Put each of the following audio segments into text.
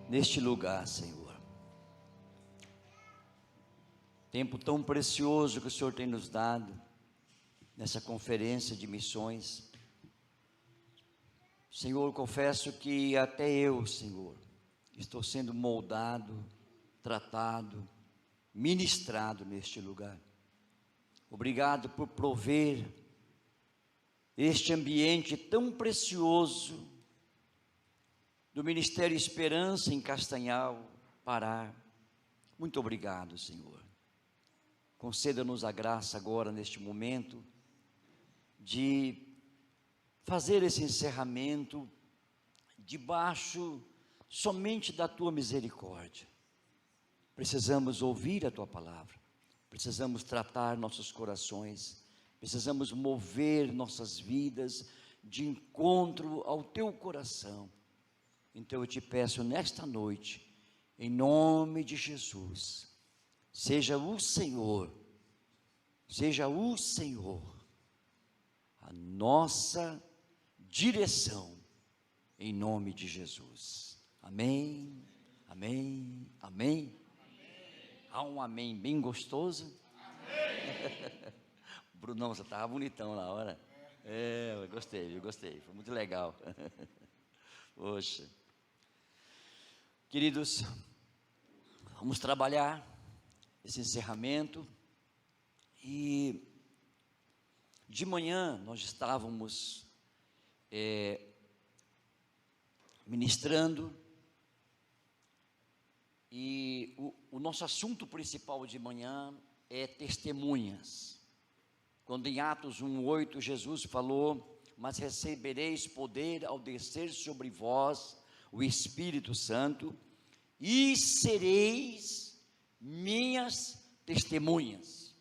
neste lugar, Senhor. Tempo tão precioso que o Senhor tem nos dado nessa conferência de missões. Senhor, confesso que até eu, Senhor, estou sendo moldado, tratado, ministrado neste lugar. Obrigado por prover este ambiente tão precioso do Ministério Esperança em Castanhal, Pará. Muito obrigado, Senhor. Conceda-nos a graça agora, neste momento, de fazer esse encerramento debaixo somente da Tua misericórdia. Precisamos ouvir a Tua palavra, precisamos tratar nossos corações, precisamos mover nossas vidas de encontro ao Teu coração. Então eu te peço nesta noite, em nome de Jesus, seja o Senhor a nossa direção, em nome de Jesus. Amém, amém, amém. Há um amém bem gostoso. Amém. Brunão, você estava bonitão na hora. Eu gostei, foi muito legal. Poxa. Queridos, vamos trabalhar esse encerramento. E de manhã nós estávamos ministrando, e o nosso assunto principal de manhã é testemunhas. Quando em Atos 1:8 Jesus falou: mas recebereis poder ao descer sobre vós o Espírito Santo, e sereis minhas testemunhas.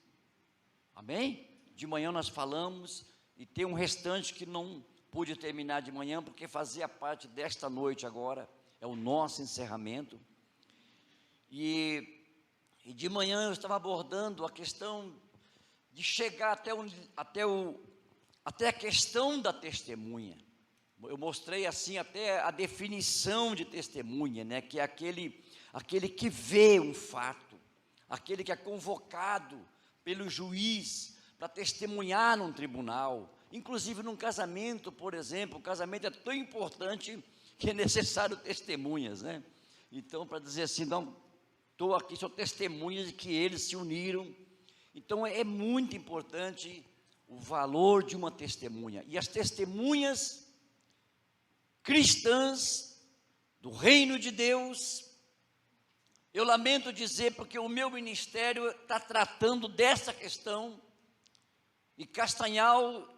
Amém? De manhã nós falamos, e tem um restante que não pude terminar de manhã, porque fazia parte desta noite agora, é o nosso encerramento. E de manhã eu estava abordando a questão de chegar até a questão da testemunha. Eu mostrei assim até a definição de testemunha, né? Que é aquele que vê um fato, aquele que é convocado pelo juiz para testemunhar num tribunal, inclusive num casamento, por exemplo. O casamento é tão importante que é necessário testemunhas, né? Então, para dizer assim, não, estou aqui, sou testemunha de que eles se uniram. Então, é muito importante o valor de uma testemunha. E as testemunhas cristãs do reino de Deus, eu lamento dizer, porque o meu ministério está tratando dessa questão, e Castanhal,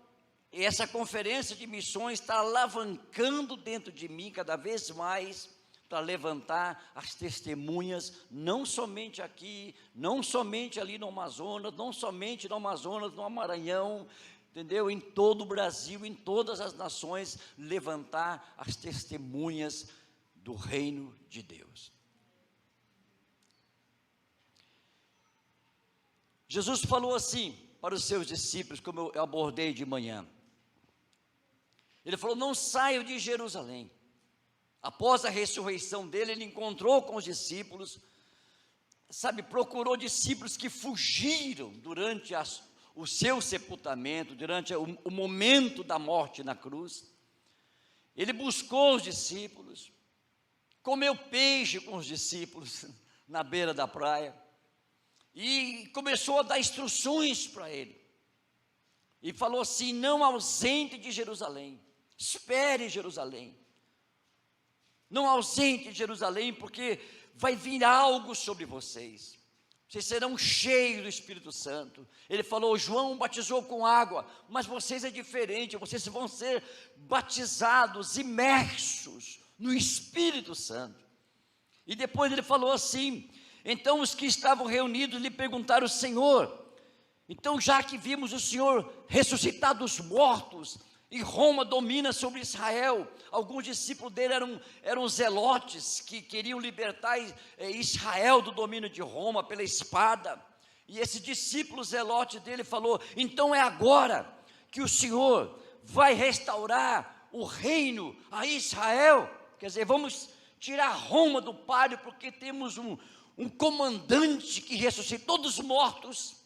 essa conferência de missões está alavancando dentro de mim cada vez mais para levantar as testemunhas, não somente aqui, não somente ali no Amazonas, não somente no Amazonas, no Maranhão, entendeu? Em todo o Brasil, em todas as nações, levantar as testemunhas do reino de Deus. Jesus falou assim para os seus discípulos, como eu abordei de manhã. Ele falou: não saiam de Jerusalém. Após a ressurreição dele, ele encontrou com os discípulos, procurou discípulos que fugiram durante o seu sepultamento, durante o momento da morte na cruz. Ele buscou os discípulos, comeu peixe com os discípulos na beira da praia, e começou a dar instruções para ele, e falou assim: não ausente de Jerusalém, espere em Jerusalém, não ausente de Jerusalém, porque vai vir algo sobre vocês serão cheios do Espírito Santo. Ele falou: João batizou com água, mas vocês é diferente, vocês vão ser batizados, imersos no Espírito Santo. E depois ele falou assim: então os que estavam reunidos lhe perguntaram: Senhor, então já que vimos o Senhor ressuscitar dos mortos, e Roma domina sobre Israel, alguns discípulos dele eram zelotes, que queriam libertar Israel do domínio de Roma pela espada, e esse discípulo zelote dele falou: então é agora que o Senhor vai restaurar o reino a Israel? Quer dizer, vamos tirar Roma do páreo, porque temos um comandante que ressuscitou dos mortos.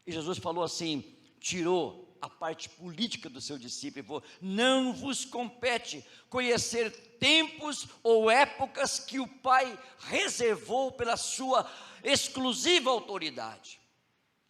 E Jesus falou assim, tirou a parte política do seu discípulo, e falou: não vos compete conhecer tempos ou épocas que o Pai reservou pela sua exclusiva autoridade.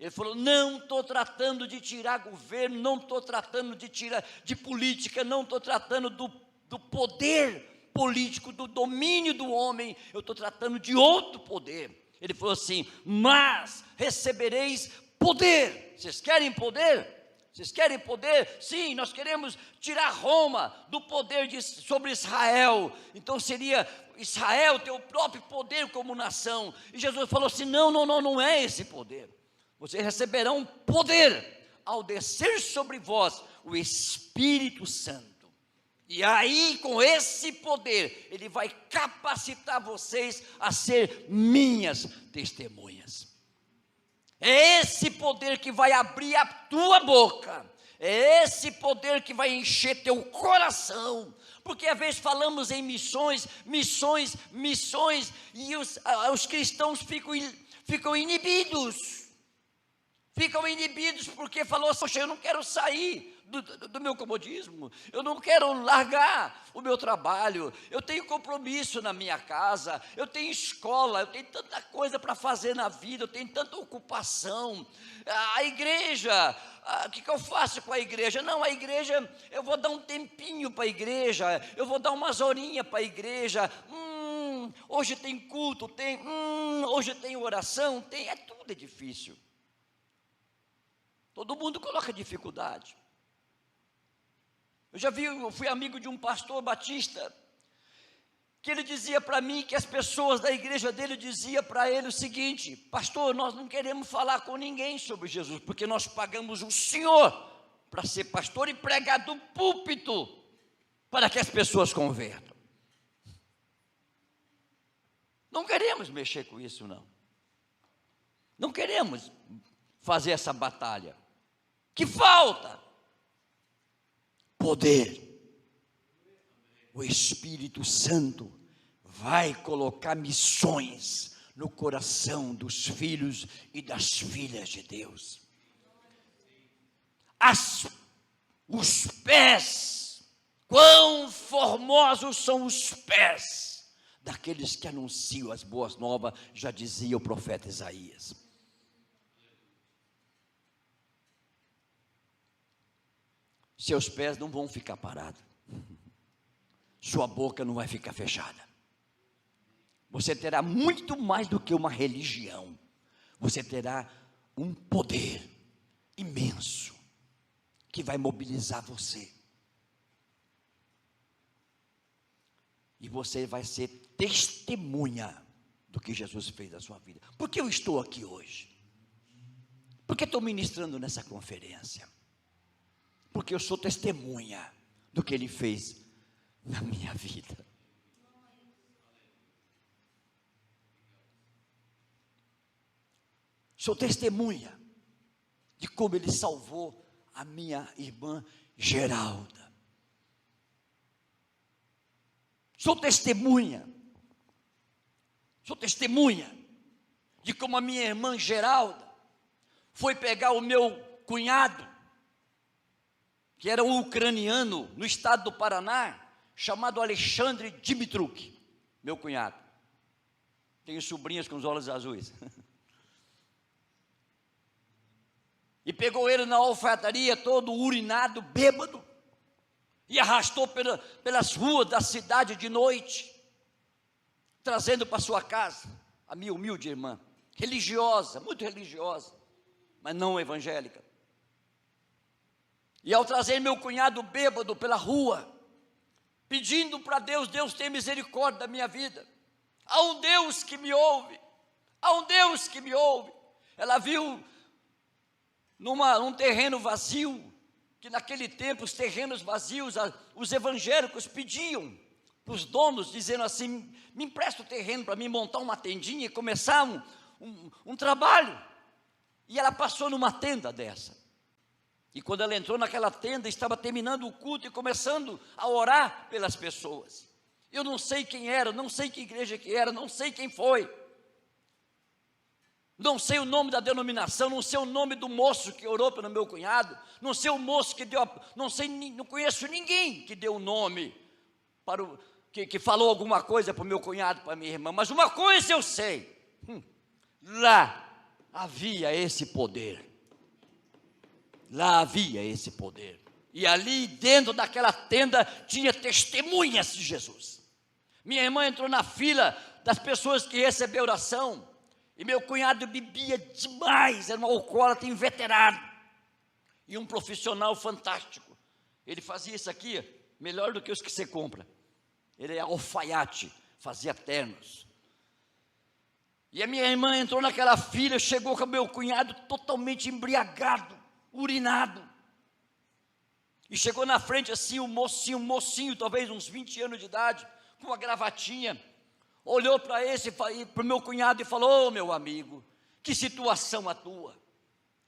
Ele falou: não estou tratando de tirar governo, não estou tratando de tirar de política, não estou tratando do poder político, do domínio do homem, eu estou tratando de outro poder. Ele falou assim: mas recebereis poder. Vocês querem poder? Vocês querem poder? Sim, nós queremos tirar Roma do poder sobre Israel. Então seria Israel ter o próprio poder como nação. E Jesus falou assim: não é esse poder. Vocês receberão poder ao descer sobre vós o Espírito Santo. E aí, com esse poder, Ele vai capacitar vocês a ser minhas testemunhas. É esse poder que vai abrir a tua boca, é esse poder que vai encher teu coração, porque às vezes falamos em missões, e os cristãos ficam inibidos porque falou: poxa, eu não quero sair do meu comodismo, eu não quero largar o meu trabalho, eu tenho compromisso na minha casa, eu tenho escola, eu tenho tanta coisa para fazer na vida, eu tenho tanta ocupação, a igreja, o que eu faço com a igreja? Não, a igreja, eu vou dar um tempinho para a igreja, eu vou dar umas horinhas para a igreja, hoje tem culto, hoje tem oração, tudo é difícil. Todo mundo coloca dificuldade. Eu fui amigo de um pastor batista, que ele dizia para mim que as pessoas da igreja dele diziam para ele o seguinte: pastor, nós não queremos falar com ninguém sobre Jesus, porque nós pagamos o senhor para ser pastor e pregar do púlpito, para que as pessoas convertam. Não queremos mexer com isso, não. Não queremos fazer essa batalha. Que falta? Poder. O Espírito Santo vai colocar missões no coração dos filhos e das filhas de Deus. Os pés, quão formosos são os pés daqueles que anunciam as boas novas, já dizia o profeta Isaías. Seus pés não vão ficar parados, sua boca não vai ficar fechada. Você terá muito mais do que uma religião, você terá um poder imenso, que vai mobilizar você. E você vai ser testemunha do que Jesus fez na sua vida. Por que eu estou aqui hoje? Por que estou ministrando nessa conferência? Porque eu sou testemunha do que Ele fez na minha vida. Sou testemunha de como Ele salvou a minha irmã Geralda. Sou testemunha de como a minha irmã Geralda foi pegar o meu cunhado, que era um ucraniano no estado do Paraná, chamado Alexandre Dimitruk, meu cunhado. Tenho sobrinhas com os olhos azuis. E pegou ele na alfaiataria, todo urinado, bêbado, e arrastou pelas ruas da cidade de noite, trazendo para sua casa a minha humilde irmã, religiosa, muito religiosa, mas não evangélica. E ao trazer meu cunhado bêbado pela rua, pedindo para Deus: Deus tem misericórdia da minha vida, há um Deus que me ouve, ela viu num terreno vazio, que naquele tempo os terrenos vazios, os evangélicos pediam para os donos, dizendo assim: me empresta o terreno para mim montar uma tendinha e começar um trabalho. E ela passou numa tenda dessa, e quando ela entrou naquela tenda, estava terminando o culto e começando a orar pelas pessoas. Eu não sei quem era, não sei que igreja que era, não sei quem foi. Não sei o nome da denominação, não sei o nome do moço que orou pelo meu cunhado, não sei o moço que deu, não conheço ninguém que deu o nome para o que falou alguma coisa para o meu cunhado, para a minha irmã, mas uma coisa eu sei, lá havia esse poder, lá havia esse poder, e ali dentro daquela tenda tinha testemunhas de Jesus. Minha irmã entrou na fila das pessoas que receberam oração, e meu cunhado bebia demais, era um alcoólatra inveterado, e um profissional fantástico. Ele fazia isso aqui melhor do que os que você compra. Ele é alfaiate, fazia ternos. E a minha irmã entrou naquela fila, chegou com o meu cunhado totalmente embriagado, urinado. E chegou na frente assim, um mocinho, talvez uns 20 anos de idade, com uma gravatinha, olhou para o meu cunhado e falou: meu amigo, que situação a tua,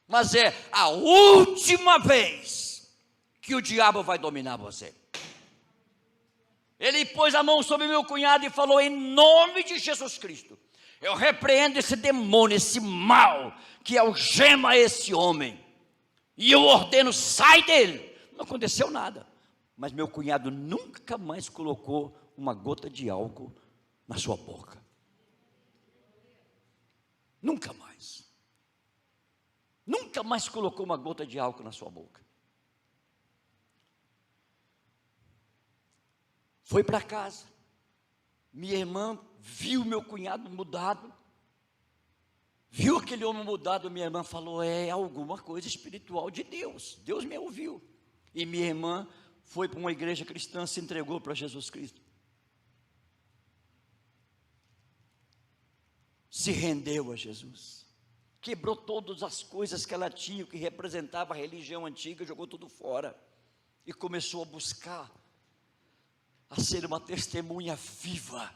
mas é a última vez que o diabo vai dominar você. Ele pôs a mão sobre meu cunhado e falou: em nome de Jesus Cristo, eu repreendo esse demônio, esse mal que algema esse homem, e eu ordeno, sai dele. Não aconteceu nada, mas meu cunhado nunca mais colocou uma gota de álcool na sua boca. Nunca mais. Nunca mais colocou uma gota de álcool na sua boca. Foi para casa. Minha irmã viu meu cunhado mudado. Viu aquele homem mudado. Minha irmã falou: é alguma coisa espiritual de Deus. Deus me ouviu. E minha irmã foi para uma igreja cristã, se entregou para Jesus Cristo. Se rendeu a Jesus, quebrou todas as coisas que ela tinha, que representava a religião antiga, jogou tudo fora, e começou a buscar, a ser uma testemunha viva,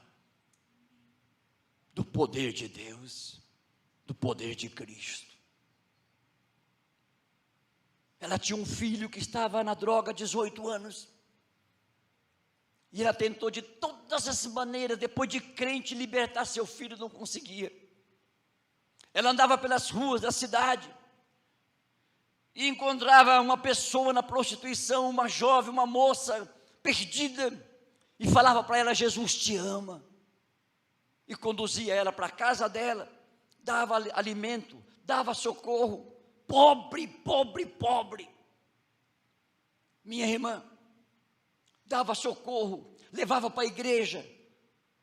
do poder de Deus, do poder de Cristo. Ela tinha um filho que estava na droga há 18 anos, e ela tentou de todas as maneiras, depois de crente, libertar seu filho, não conseguia. Ela andava pelas ruas da cidade, e encontrava uma pessoa na prostituição, uma jovem, uma moça perdida, e falava para ela: Jesus te ama, e conduzia ela para a casa dela, dava alimento, dava socorro. Pobre, pobre, pobre. Minha irmã dava socorro, levava para a igreja,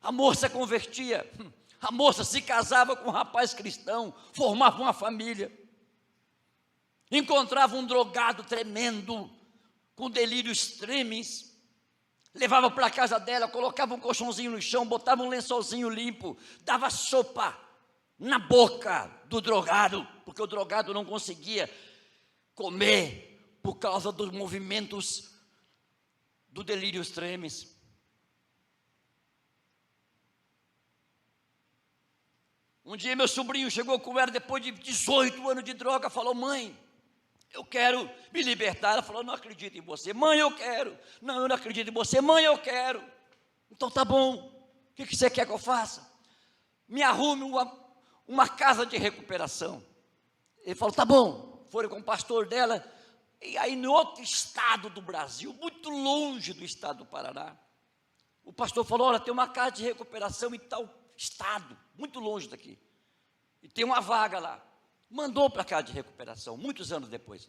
a moça convertia, a moça se casava com um rapaz cristão, formava uma família, encontrava um drogado tremendo, com delírio extremes, levava para a casa dela, colocava um colchãozinho no chão, botava um lençolzinho limpo, dava sopa na boca do drogado, porque o drogado não conseguia comer, por causa dos movimentos do delírio extremes. Um dia meu sobrinho chegou com ela, depois de 18 anos de droga, falou: mãe, eu quero me libertar. Ela falou: não acredito em você. Mãe, eu quero. Não, eu não acredito em você. Mãe, eu quero. Então tá bom, o que você quer que eu faça? Me arrume uma casa de recuperação. Ele falou: tá bom. Foram com o pastor dela, e aí no outro estado do Brasil, muito longe do estado do Paraná, o pastor falou: olha, tem uma casa de recuperação em tal estado, muito longe daqui, e tem uma vaga lá. Mandou para a casa de recuperação, muitos anos depois.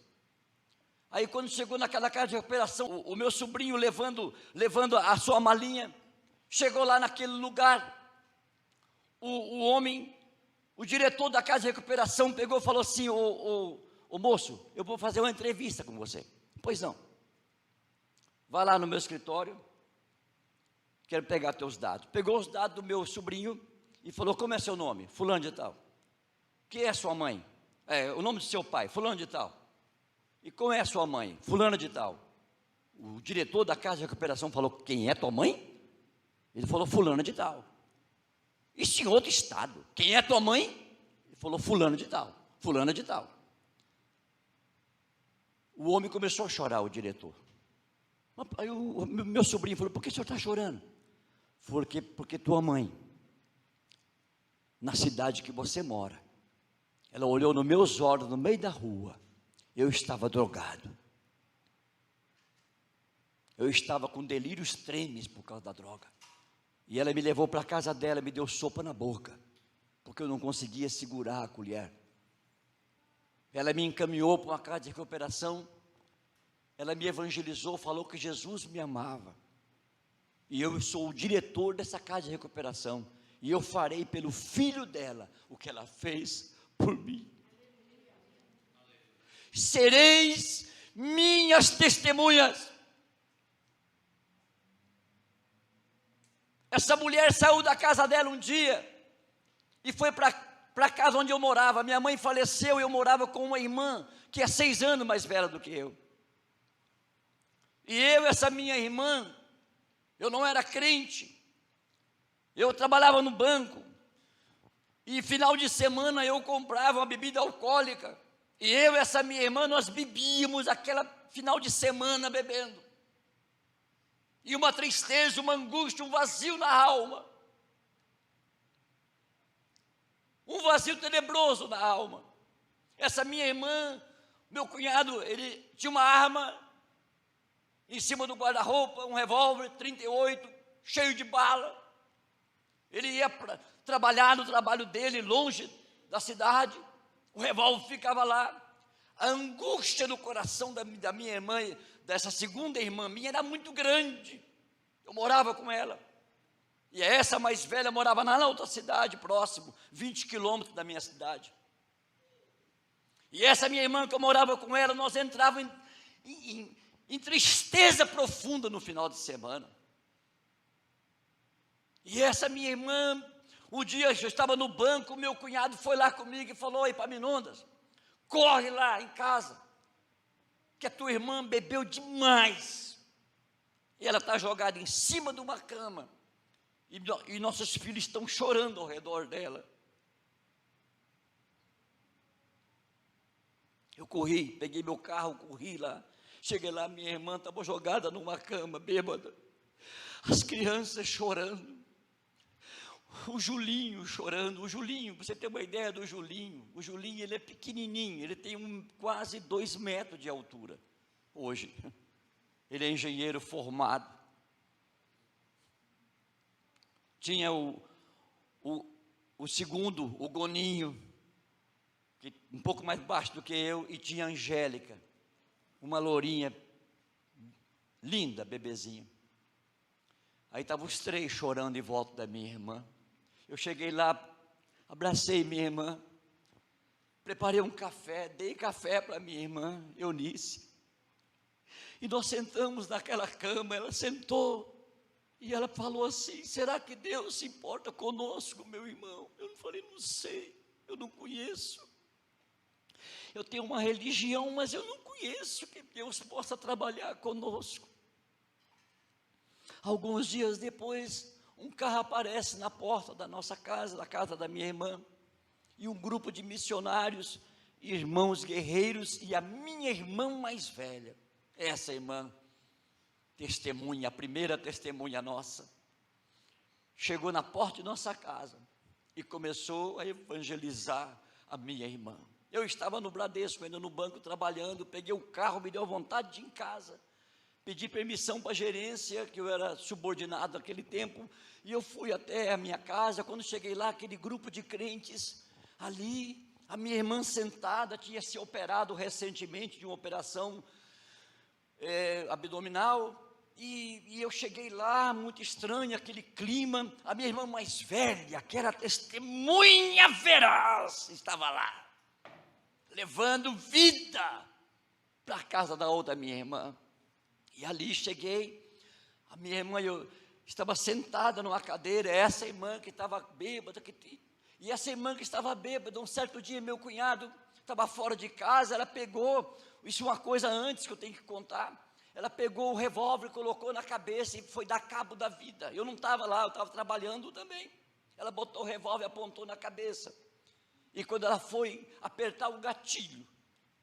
Aí quando chegou naquela casa de recuperação, o meu sobrinho levando a sua malinha, chegou lá naquele lugar, o homem, o diretor da casa de recuperação pegou e falou assim: ô moço, eu vou fazer uma entrevista com você. Pois não. Vai lá no meu escritório, quero pegar teus dados. Pegou os dados do meu sobrinho e falou: como é seu nome? Fulano de tal. Quem é sua mãe? O nome do seu pai? Fulano de tal. E como é sua mãe? Fulano de tal. O diretor da casa de recuperação falou: quem é tua mãe? Ele falou: fulano de tal. Isso em outro estado. Quem é tua mãe? Ele falou: fulano de tal, fulana de tal. O homem começou a chorar, o diretor. Aí o meu sobrinho falou: por que o senhor está chorando? Porque tua mãe, na cidade que você mora, ela olhou nos meus olhos no meio da rua, eu estava drogado. Eu estava com delírios trêmulos por causa da droga. E ela me levou para a casa dela, me deu sopa na boca, porque eu não conseguia segurar a colher. Ela me encaminhou para uma casa de recuperação, ela me evangelizou, falou que Jesus me amava. E eu sou o diretor dessa casa de recuperação. E eu farei pelo filho dela o que ela fez por mim. Sereis minhas testemunhas. Essa mulher saiu da casa dela um dia e foi para a casa onde eu morava. Minha mãe faleceu e eu morava com uma irmã que é 6 anos mais velha do que eu. E eu, essa minha irmã, eu não era crente, eu trabalhava no banco, e final de semana eu comprava uma bebida alcoólica, e eu e essa minha irmã, nós bebíamos aquela final de semana bebendo, e uma tristeza, uma angústia, um vazio na alma, um vazio tenebroso na alma. Essa minha irmã, meu cunhado, ele tinha uma arma em cima do guarda-roupa, um revólver 38, cheio de bala. Ele ia trabalhar no trabalho dele, longe da cidade, o revólver ficava lá. A angústia no coração da minha irmã, dessa segunda irmã minha, era muito grande. Eu morava com ela. E essa mais velha morava na outra cidade, próximo, 20 quilômetros da minha cidade. E essa minha irmã, que eu morava com ela, nós entrávamos em tristeza profunda no final de semana. E essa minha irmã, um dia eu estava no banco, meu cunhado foi lá comigo e falou: Epaminondas, corre lá em casa, que a tua irmã bebeu demais, e ela está jogada em cima de uma cama, e nossos filhos estão chorando ao redor dela. Eu corri, peguei meu carro, corri lá, cheguei lá, minha irmã estava jogada numa cama, bêbada, as crianças chorando, o Julinho chorando. O Julinho, você tem uma ideia do Julinho, o Julinho, ele é pequenininho, ele tem quase 2 metros de altura, hoje, ele é engenheiro formado. Tinha o segundo, o Goninho, que um pouco mais baixo do que eu, e tinha a Angélica, uma lourinha, linda, bebezinha. Aí estavam os 3 chorando em volta da minha irmã. Eu cheguei lá, abracei minha irmã, preparei um café, dei café para minha irmã, Eunice. E nós sentamos naquela cama, ela sentou, e ela falou assim: será que Deus se importa conosco, meu irmão? Eu falei: não sei, eu não conheço. Eu tenho uma religião, mas eu não conheço que Deus possa trabalhar conosco. Alguns dias depois, um carro aparece na porta da nossa casa, da casa da minha irmã, e um grupo de missionários, irmãos guerreiros, e a minha irmã mais velha, essa irmã, testemunha, a primeira testemunha nossa, chegou na porta de nossa casa e começou a evangelizar a minha irmã. Eu estava no Bradesco, ainda no banco trabalhando, peguei o carro, me deu vontade de ir em casa, pedi permissão para a gerência, que eu era subordinado naquele tempo, e eu fui até a minha casa. Quando cheguei lá, aquele grupo de crentes ali, a minha irmã sentada, tinha se operado recentemente de uma operação abdominal, e eu cheguei lá, muito estranho aquele clima. A minha irmã mais velha, que era testemunha veraz, estava lá, levando vida para a casa da outra minha irmã. E ali cheguei, a minha irmã, eu estava sentada numa cadeira, essa irmã que estava bêbada, e essa irmã que estava bêbada, um certo dia meu cunhado estava fora de casa, ela pegou, isso é uma coisa antes que eu tenho que contar, ela pegou o revólver, colocou na cabeça e foi dar cabo da vida. Eu não estava lá, eu estava trabalhando também. Ela botou o revólver e apontou na cabeça. E quando ela foi apertar o gatilho,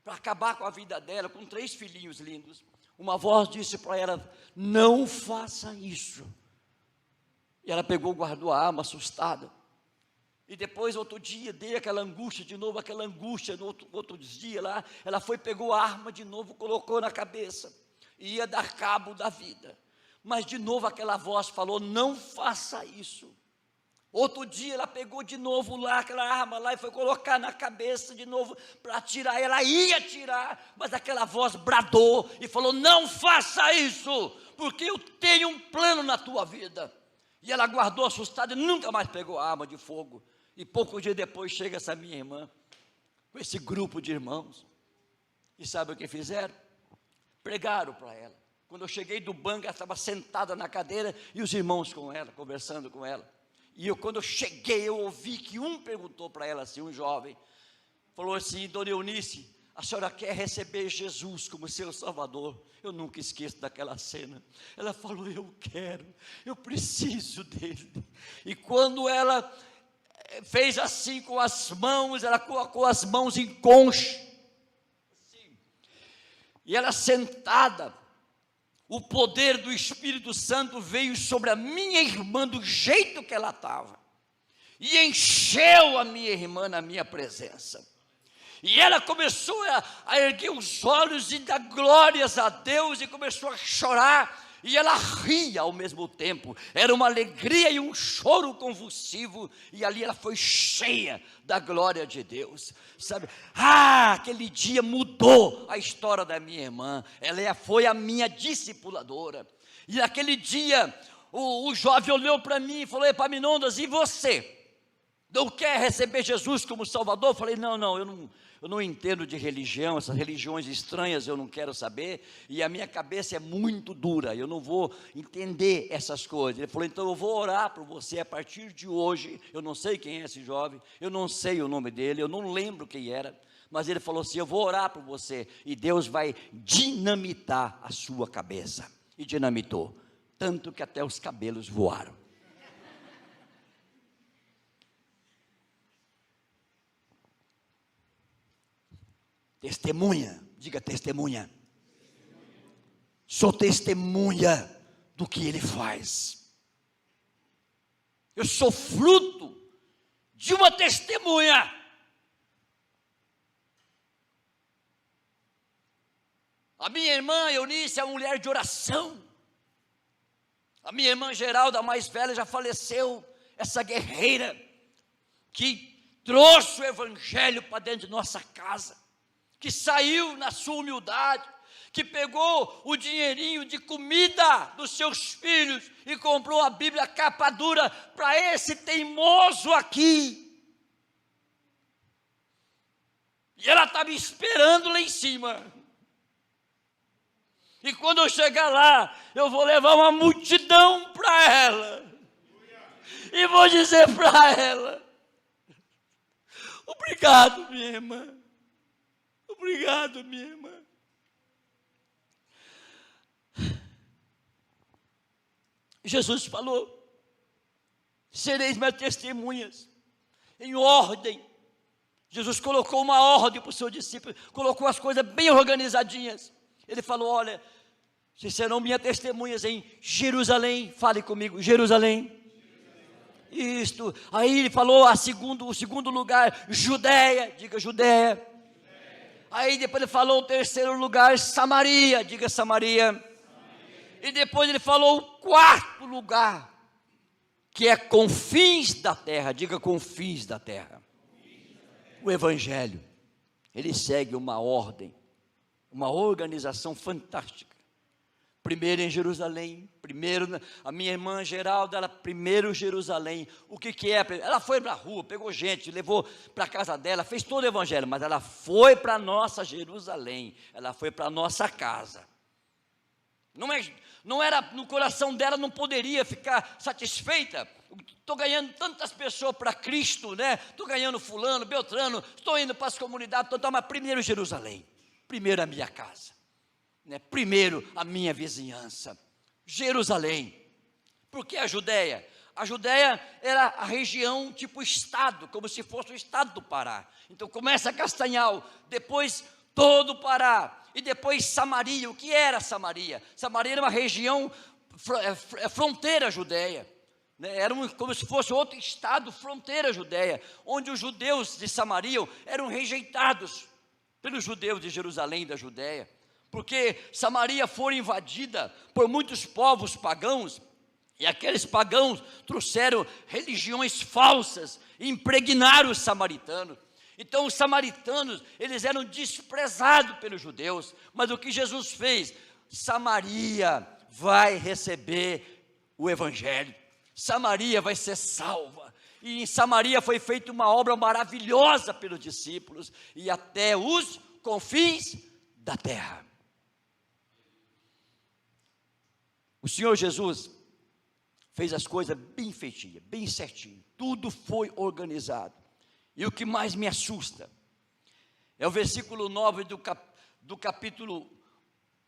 para acabar com a vida dela, com 3 filhinhos lindos, uma voz disse para ela: não faça isso. E ela pegou, guardou a arma, assustada. E depois, outro dia, dei aquela angústia de novo, aquela angústia, no outro dia lá, ela foi, pegou a arma de novo, colocou na cabeça, e ia dar cabo da vida. Mas de novo aquela voz falou, não faça isso. Outro dia ela pegou de novo lá, aquela arma lá, e foi colocar na cabeça de novo, para atirar, ela ia atirar, mas aquela voz bradou, e falou, não faça isso, porque eu tenho um plano na tua vida. E ela guardou assustada, e nunca mais pegou a arma de fogo. E pouco dia depois chega essa minha irmã, com esse grupo de irmãos, e sabe o que fizeram? Pregaram para ela. Quando eu cheguei do banco, ela estava sentada na cadeira, e os irmãos com ela, conversando com ela. E quando eu cheguei, eu ouvi que um perguntou para ela assim, um jovem, falou assim, dona Eunice, a senhora quer receber Jesus como seu Salvador? Eu nunca esqueço daquela cena. Ela falou, eu quero, eu preciso dele. E quando ela fez assim com as mãos, ela colocou as mãos em concha, assim, e ela sentada, o poder do Espírito Santo veio sobre a minha irmã do jeito que ela estava, e encheu a minha irmã na minha presença, e ela começou a erguer os olhos e dar glórias a Deus, e começou a chorar, e ela ria ao mesmo tempo, era uma alegria e um choro convulsivo, e ali ela foi cheia da glória de Deus, sabe? Aquele dia mudou a história da minha irmã, ela foi a minha discipuladora, e naquele dia, o jovem olhou para mim e falou, Epaminondas, e você? Não quer receber Jesus como Salvador? Eu falei, não, eu não entendo de religião, essas religiões estranhas eu não quero saber, e a minha cabeça é muito dura, eu não vou entender essas coisas. Ele falou, então eu vou orar por você a partir de hoje. Eu não sei quem é esse jovem, eu não sei o nome dele, eu não lembro quem era, mas ele falou assim, eu vou orar por você, e Deus vai dinamitar a sua cabeça. E dinamitou, tanto que até os cabelos voaram. Testemunha, diga testemunha. Sou testemunha do que ele faz. Eu sou fruto de uma testemunha. A minha irmã Eunice é uma mulher de oração. A minha irmã Geralda, a mais velha, já faleceu. Essa guerreira que trouxe o evangelho para dentro de nossa casa, que saiu na sua humildade, que pegou o dinheirinho de comida dos seus filhos e comprou a Bíblia capa dura para esse teimoso aqui. E ela está me esperando lá em cima. E quando eu chegar lá, eu vou levar uma multidão para ela. E vou dizer para ela, obrigado, minha irmã. Obrigado, minha irmã. Jesus falou, sereis minhas testemunhas, em ordem. Jesus colocou uma ordem para os seus discípulos, colocou as coisas bem organizadinhas. Ele falou, olha, vocês serão minhas testemunhas em Jerusalém, fale comigo, Jerusalém. Isto, aí ele falou o segundo lugar, Judeia, diga Judeia. Aí depois ele falou o terceiro lugar, Samaria, diga Samaria. E depois ele falou o quarto lugar, que é confins da terra, diga confins da terra. O Evangelho, ele segue uma ordem, uma organização fantástica. Primeiro em Jerusalém, a minha irmã Geralda, ela primeiro Jerusalém. O que é? Ela foi para a rua, pegou gente, levou para a casa dela, fez todo o evangelho, mas ela foi para a nossa Jerusalém, ela foi para a nossa casa. Não era, no coração dela não poderia ficar satisfeita. Estou ganhando tantas pessoas para Cristo, né? Estou ganhando fulano, beltrano, estou indo para as comunidades, mas primeiro Jerusalém, primeiro a minha casa. Primeiro a minha vizinhança, Jerusalém. Porque a Judéia era a região tipo estado, como se fosse o estado do Pará. Então começa Castanhal, depois todo o Pará, e depois Samaria. O que era Samaria? Samaria era uma região fronteira Judéia, né? Era como se fosse outro estado, fronteira judeia, onde os judeus de Samaria eram rejeitados pelos judeus de Jerusalém e da Judéia, porque Samaria foi invadida por muitos povos pagãos, e aqueles pagãos trouxeram religiões falsas e impregnaram os samaritanos. Então os samaritanos, eles eram desprezados pelos judeus, mas o que Jesus fez? Samaria vai receber o evangelho, Samaria vai ser salva, e em Samaria foi feita uma obra maravilhosa pelos discípulos, e até os confins da terra. O Senhor Jesus fez as coisas bem feitinhas, bem certinho, tudo foi organizado. E o que mais me assusta é o versículo 9 do capítulo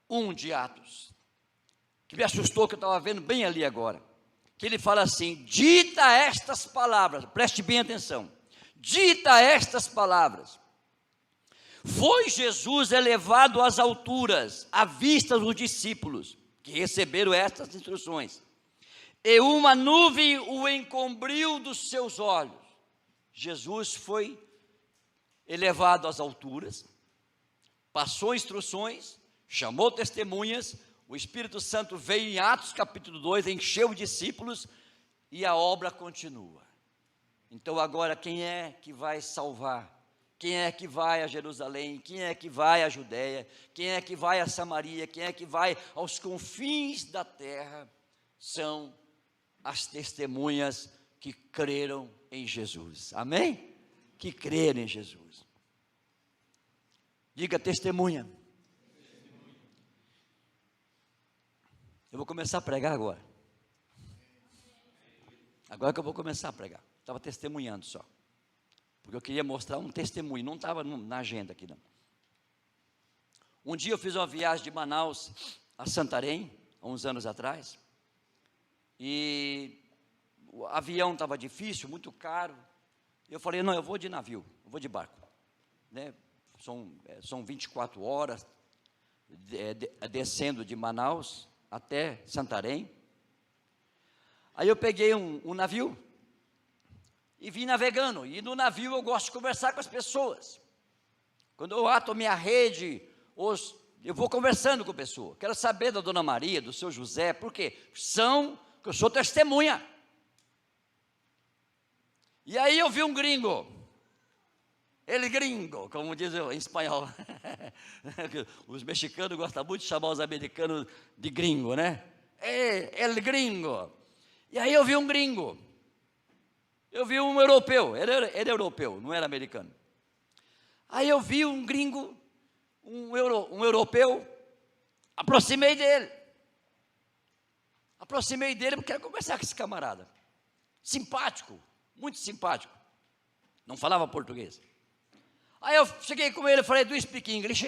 1 de Atos, que me assustou, que eu estava vendo bem ali agora, que ele fala assim: dita estas palavras, preste bem atenção, dita estas palavras, foi Jesus elevado às alturas, à vista dos discípulos, que receberam estas instruções, e uma nuvem o encobriu dos seus olhos. Jesus foi elevado às alturas, passou instruções, chamou testemunhas, o Espírito Santo veio em Atos capítulo 2, encheu os discípulos, e a obra continua. Então agora quem é que vai salvar? Quem é que vai a Jerusalém? Quem é que vai a Judéia? Quem é que vai a Samaria? Quem é que vai aos confins da terra? São as testemunhas que creram em Jesus. Amém? Que creram em Jesus. Diga testemunha. Eu vou começar a pregar agora. Agora que eu vou começar a pregar. Estava testemunhando só, porque eu queria mostrar um testemunho, não estava na agenda aqui não. Um dia eu fiz uma viagem de Manaus a Santarém, há uns anos atrás, e o avião estava difícil, muito caro. Eu falei, não, eu vou de navio, eu vou de barco, né? São 24 horas, descendo de Manaus até Santarém. Aí eu peguei um navio e vim navegando, e no navio eu gosto de conversar com as pessoas. Quando eu ato a minha rede, eu vou conversando com a pessoa, quero saber da Dona Maria, do seu José, por quê? Que eu sou testemunha. E aí eu vi um gringo, ele gringo, como diz em espanhol, os mexicanos gostam muito de chamar os americanos de gringo, né? El gringo. E aí eu vi um gringo, eu vi um europeu, ele era europeu, não era americano. Aí eu vi um gringo, um europeu, aproximei dele porque quero conversar com esse camarada, simpático, muito simpático, não falava português. Aí eu cheguei com ele e falei, do you speak English?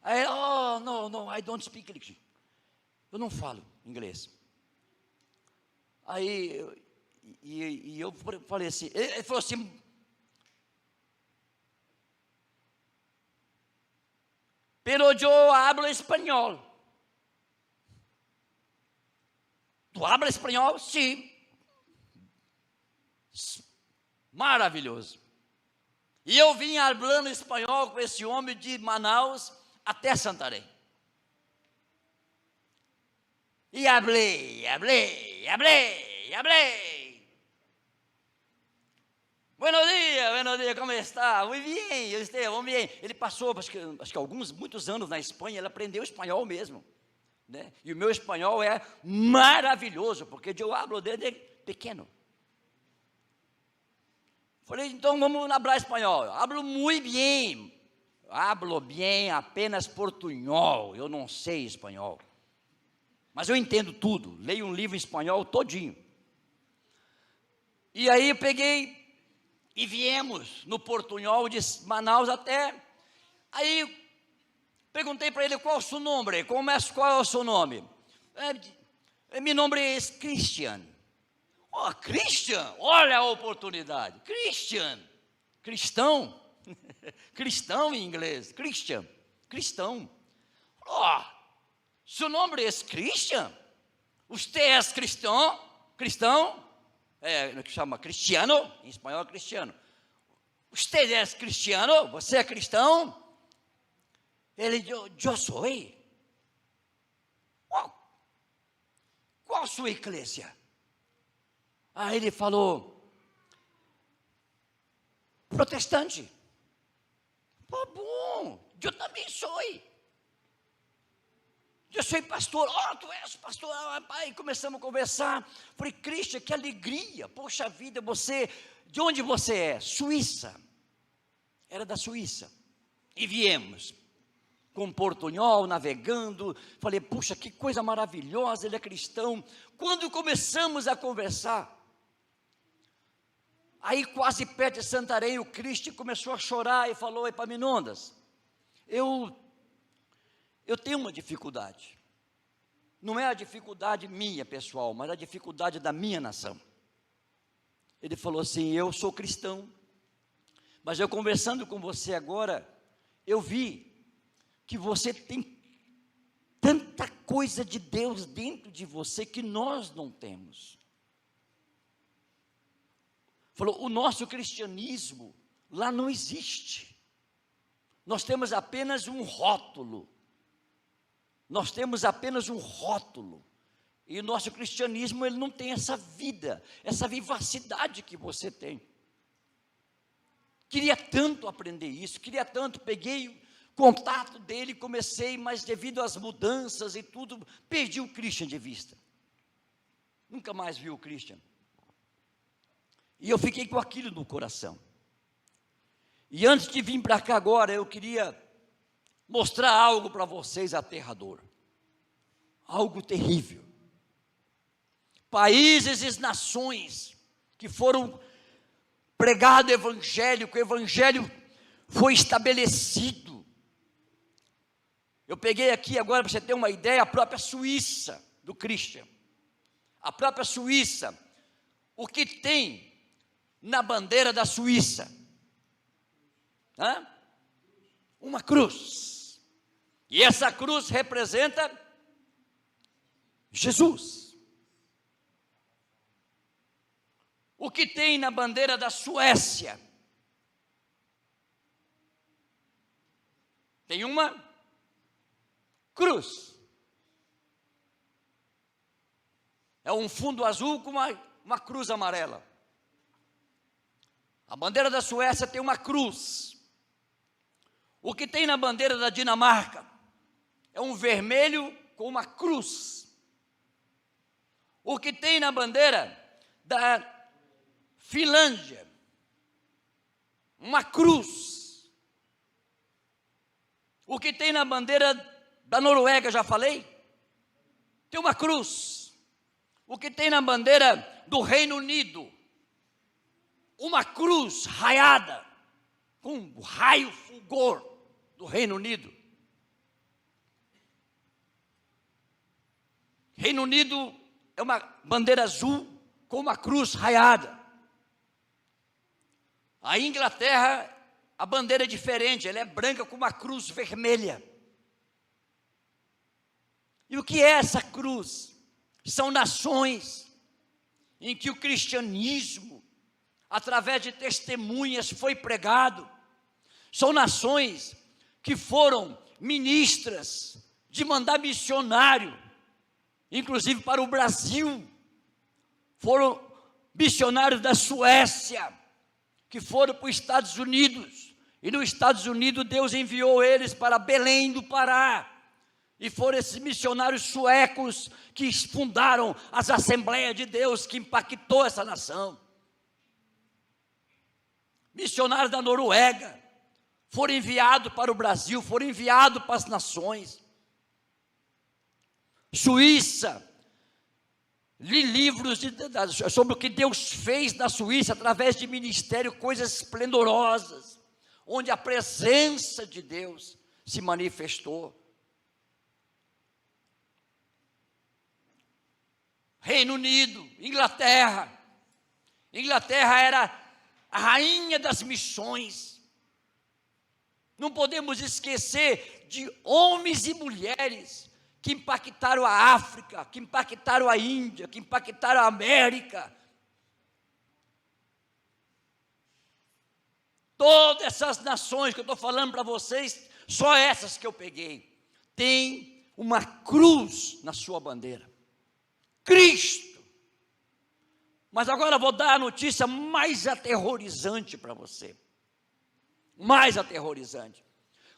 Aí ele, oh, no, I don't speak English. Eu não falo inglês. Aí eu falei assim, ele falou assim, pero yo hablo espanhol. Tu habla espanhol? Sim. Maravilhoso. E eu vim falando espanhol com esse homem de Manaus até Santarém. E hablei. Buenos dias, como está? Muito bem, Estevão, muito bem. Ele passou, acho que muitos anos na Espanha, ele aprendeu espanhol mesmo, né? E o meu espanhol é maravilhoso, porque eu hablo desde pequeno. Falei, então vamos falar espanhol. Hablo muito bem. Hablo bem apenas portunhol, eu não sei espanhol. Mas eu entendo tudo, leio um livro em espanhol todinho. E aí eu peguei e viemos no portunhol de Manaus até. Aí perguntei para ele, qual é o seu nome? Qual é o seu nome? Meu nome é Christian. Oh, Christian, olha a oportunidade. Christian, cristão. Cristão em inglês, Christian, cristão. Oh, seu nome é Christian? Você é cristão? Cristão? Que chama cristiano, em espanhol é cristiano. Você é cristiano? Você é cristão? Ele disse, eu sou. Qual a sua igreja? Aí ele falou, protestante. Pô, bom, eu também sou. Eu sou pastor. Tu és pastor. Aí começamos a conversar. Falei, Cristian, que alegria. Poxa vida, de onde você é? Suíça. Era da Suíça. E viemos com portunhol, navegando. Falei, puxa, que coisa maravilhosa, ele é cristão. Quando começamos a conversar, aí quase perto de Santarém, o Cristian começou a chorar e falou, Epaminondas, eu tenho uma dificuldade. Não é a dificuldade minha, pessoal, mas a dificuldade da minha nação. Ele falou assim, eu sou cristão, mas eu conversando com você agora, eu vi que você tem tanta coisa de Deus dentro de você que nós não temos. Falou, o nosso cristianismo lá não existe. Nós temos apenas um rótulo. Nós temos apenas um rótulo. E o nosso cristianismo, ele não tem essa vida, essa vivacidade que você tem. Queria tanto aprender isso, queria tanto, peguei contato dele, comecei, mas devido às mudanças e tudo, perdi o Cristian de vista. Nunca mais vi o Cristian. E eu fiquei com aquilo no coração. E antes de vir para cá agora, eu queria mostrar algo para vocês aterrador. Algo terrível. Países e nações que foram pregado o evangelho foi estabelecido. Eu peguei aqui agora para você ter uma ideia, a própria Suíça do Cristian. A própria Suíça, o que tem na bandeira da Suíça? Uma cruz. E essa cruz representa Jesus. O que tem na bandeira da Suécia? Tem uma cruz. É um fundo azul com uma cruz amarela. A bandeira da Suécia tem uma cruz. O que tem na bandeira da Dinamarca é um vermelho com uma cruz. O que tem na bandeira da Finlândia, uma cruz. O que tem na bandeira da Noruega, já falei, tem uma cruz. O que tem na bandeira do Reino Unido, uma cruz raiada, com um raio fulgor do Reino Unido. Reino Unido é uma bandeira azul com uma cruz raiada. A Inglaterra, a bandeira é diferente, ela é branca com uma cruz vermelha. E o que é essa cruz? São nações em que o cristianismo, através de testemunhas, foi pregado. São nações que foram ministras de mandar missionário, inclusive para o Brasil. Foram missionários da Suécia, que foram para os Estados Unidos. E nos Estados Unidos Deus enviou eles para Belém do Pará. E foram esses missionários suecos que fundaram as Assembleias de Deus, que impactou essa nação. Missionários da Noruega foram enviados para o Brasil, foram enviados para as nações. Suíça, li livros sobre o que Deus fez na Suíça, através de ministério, coisas esplendorosas, onde a presença de Deus se manifestou. Reino Unido, Inglaterra. Inglaterra era a rainha das missões. Não podemos esquecer de homens e mulheres que impactaram a África, que impactaram a Índia, que impactaram a América. Todas essas nações que eu estou falando para vocês, só essas que eu peguei, tem uma cruz na sua bandeira. Cristo. Mas agora eu vou dar a notícia mais aterrorizante para você. Mais aterrorizante.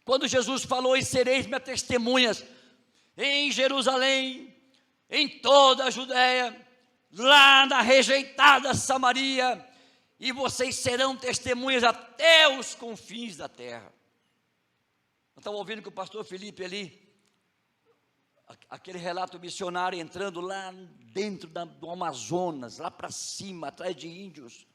Quando Jesus falou: e sereis minhas testemunhas em Jerusalém, em toda a Judéia, lá na rejeitada Samaria, e vocês serão testemunhas até os confins da terra. Eu estava ouvindo que o pastor Felipe ali, aquele relato missionário entrando lá dentro do Amazonas, lá para cima, atrás de índios.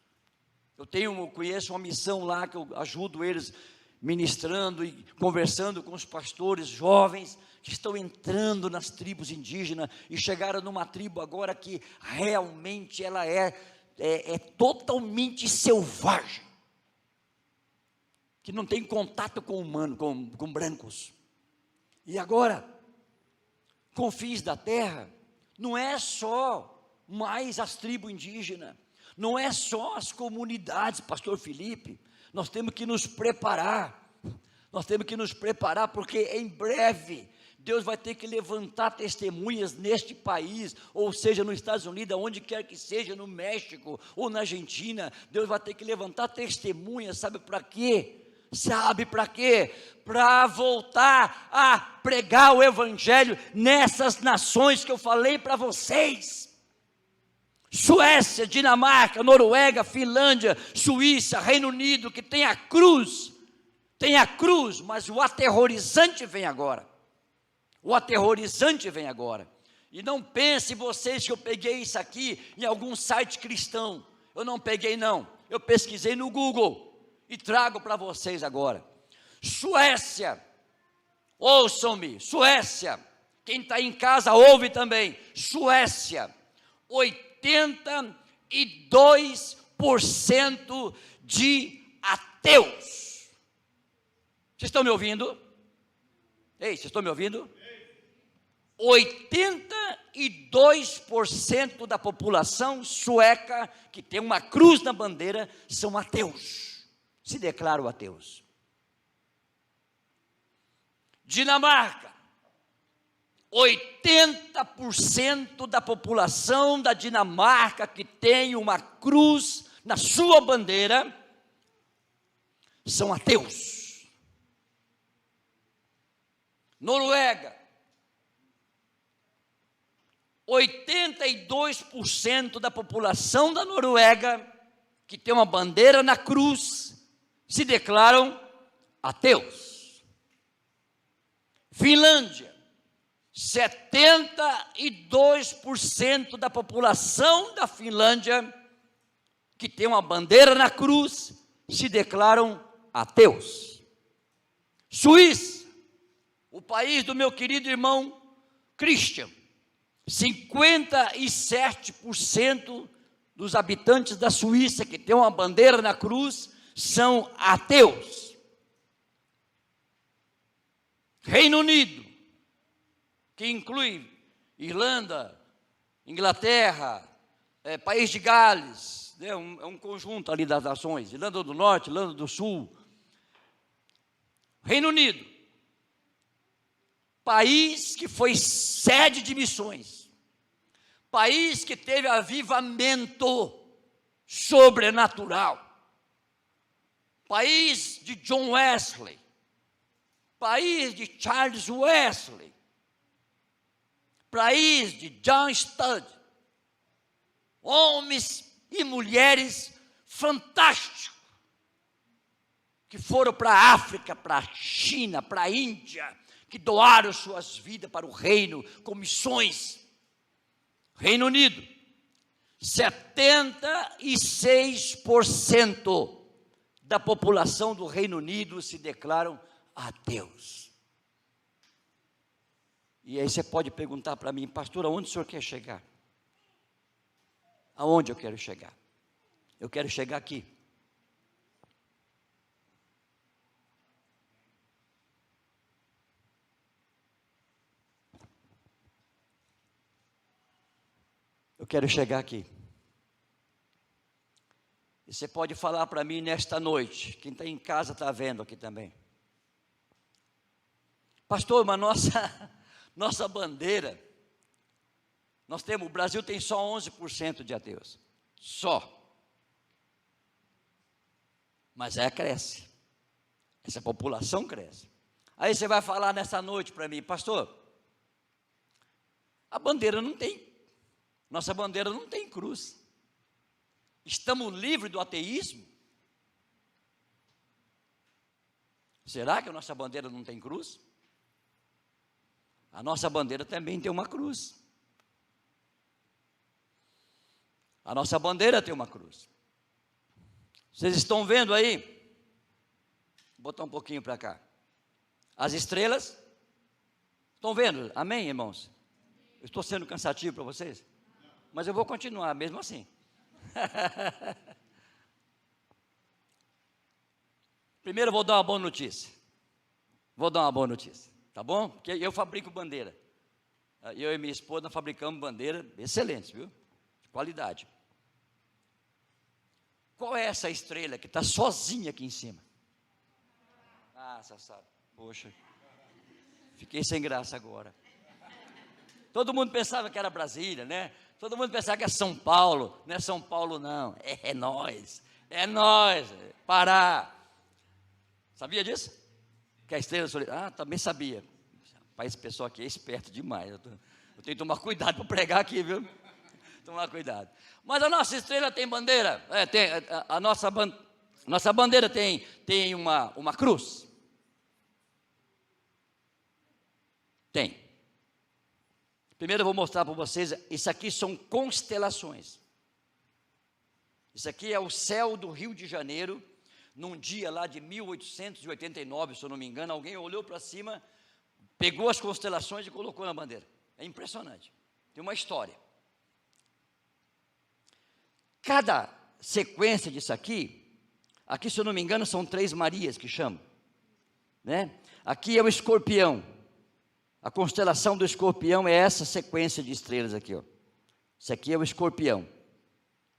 Eu conheço uma missão lá que eu ajudo eles ministrando e conversando com os pastores jovens que estão entrando nas tribos indígenas e chegaram numa tribo agora que realmente ela é totalmente selvagem, que não tem contato com humano, com brancos. E agora, confins da terra, não é só mais as tribos indígenas, não é só as comunidades, pastor Felipe. Nós temos que nos preparar, porque em breve Deus vai ter que levantar testemunhas neste país, ou seja, nos Estados Unidos, onde quer que seja, no México ou na Argentina. Deus vai ter que levantar testemunhas, sabe para quê? Para voltar a pregar o evangelho nessas nações que eu falei para vocês. Suécia, Dinamarca, Noruega, Finlândia, Suíça, Reino Unido, que tem a cruz, mas o aterrorizante vem agora. E não pense vocês que eu peguei isso aqui em algum site cristão. Eu não peguei, não. Eu pesquisei no Google e trago para vocês agora. Suécia, ouçam-me, Suécia, quem está em casa ouve também. Suécia, 82% de ateus. Vocês estão me ouvindo? Ei, vocês estão me ouvindo? 82% da população sueca que tem uma cruz na bandeira são ateus, se declaram ateus. Dinamarca, 80% da população da Dinamarca que tem uma cruz na sua bandeira são ateus. Noruega, 82% da população da Noruega que tem uma bandeira na cruz se declaram ateus. Finlândia, 72% da população da Finlândia que tem uma bandeira na cruz se declaram ateus. Suíça, o país do meu querido irmão Christian, 57% dos habitantes da Suíça que tem uma bandeira na cruz são ateus. Reino Unido, que inclui Irlanda, Inglaterra, País de Gales, é um conjunto ali das nações, Irlanda do Norte, Irlanda do Sul. Reino Unido, país que foi sede de missões, país que teve avivamento sobrenatural, país de John Wesley, país de Charles Wesley, país de John Stott, homens e mulheres fantásticos, que foram para a África, para a China, para a Índia, que doaram suas vidas para o reino, com missões. Reino Unido, 76% da população do Reino Unido se declaram ateus. E aí você pode perguntar para mim: pastor, aonde o senhor quer chegar? Aonde eu quero chegar? Eu quero chegar aqui. Eu quero chegar aqui. E você pode falar para mim nesta noite, quem está em casa está vendo aqui também. Pastor, mas nossa bandeira, o Brasil tem só 11% de ateus. Só. Mas cresce. Essa população cresce. Aí você vai falar nessa noite para mim, pastor, nossa bandeira não tem cruz. Estamos livres do ateísmo? Será que a nossa bandeira não tem cruz? A nossa bandeira também tem uma cruz. A nossa bandeira tem uma cruz. Vocês estão vendo aí? Vou botar um pouquinho para cá. As estrelas. Estão vendo? Amém, irmãos? Eu estou sendo cansativo para vocês? Mas eu vou continuar mesmo assim. Primeiro eu vou dar uma boa notícia. Tá bom? Porque eu fabrico bandeira. Eu e minha esposa nós fabricamos bandeira excelentes, viu? De qualidade. Qual é essa estrela que está sozinha aqui em cima? Ah, você sabe. Poxa, fiquei sem graça agora. Todo mundo pensava que era Brasília, né? Todo mundo pensava que é São Paulo. Não é São Paulo, não. É nós. Pará. Sabia disso? Que a estrela solitária. Ah, também sabia. Rapaz, esse pessoal aqui é esperto demais. Eu tenho que tomar cuidado para pregar aqui, viu? Tomar cuidado. Mas a nossa estrela tem bandeira. A nossa bandeira tem uma cruz. Tem. Primeiro eu vou mostrar para vocês, isso aqui são constelações. Isso aqui é o céu do Rio de Janeiro, num dia lá de 1889, se eu não me engano, alguém olhou para cima, pegou as constelações e colocou na bandeira. É impressionante, tem uma história. Cada sequência disso aqui, se eu não me engano, são 3 Marias que chamam, né? Aqui é o escorpião. A constelação do escorpião é essa sequência de estrelas aqui, ó. Isso aqui é o escorpião.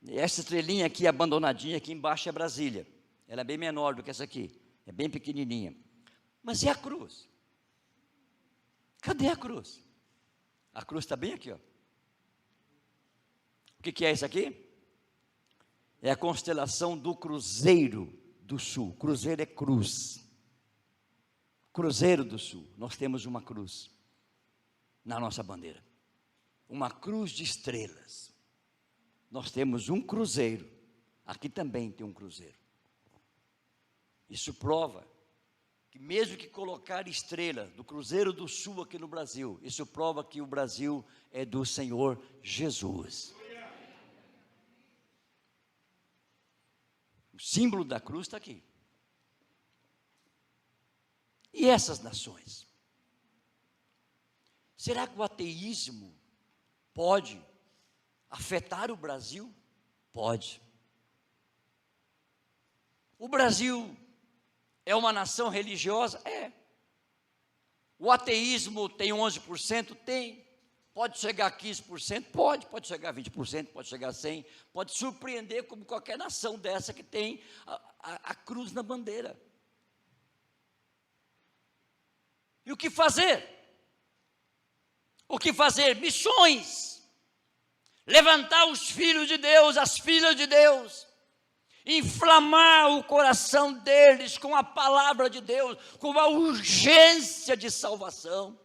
Essa estrelinha aqui, abandonadinha, aqui embaixo é Brasília. Ela é bem menor do que essa aqui. É bem pequenininha. Mas e a cruz? Cadê a cruz? A cruz está bem aqui, ó. O que é isso aqui? É a constelação do Cruzeiro do Sul. Cruzeiro é cruz. Cruzeiro do Sul. Nós temos uma cruz na nossa bandeira. Uma cruz de estrelas. Nós temos um cruzeiro. Aqui também tem um cruzeiro. Isso prova que mesmo que colocar estrela do Cruzeiro do Sul aqui no Brasil, isso prova que o Brasil é do Senhor Jesus. O símbolo da cruz está aqui. E essas nações? Será que o ateísmo pode afetar o Brasil? Pode. O Brasil é uma nação religiosa? É. O ateísmo tem 11%? Tem. Pode chegar a 15%? Pode chegar a 20%, pode chegar a 100%, pode surpreender como qualquer nação dessa que tem a cruz na bandeira. E o que fazer? O que fazer? Missões. Levantar os filhos de Deus, as filhas de Deus. Inflamar o coração deles com a palavra de Deus, com a urgência de salvação.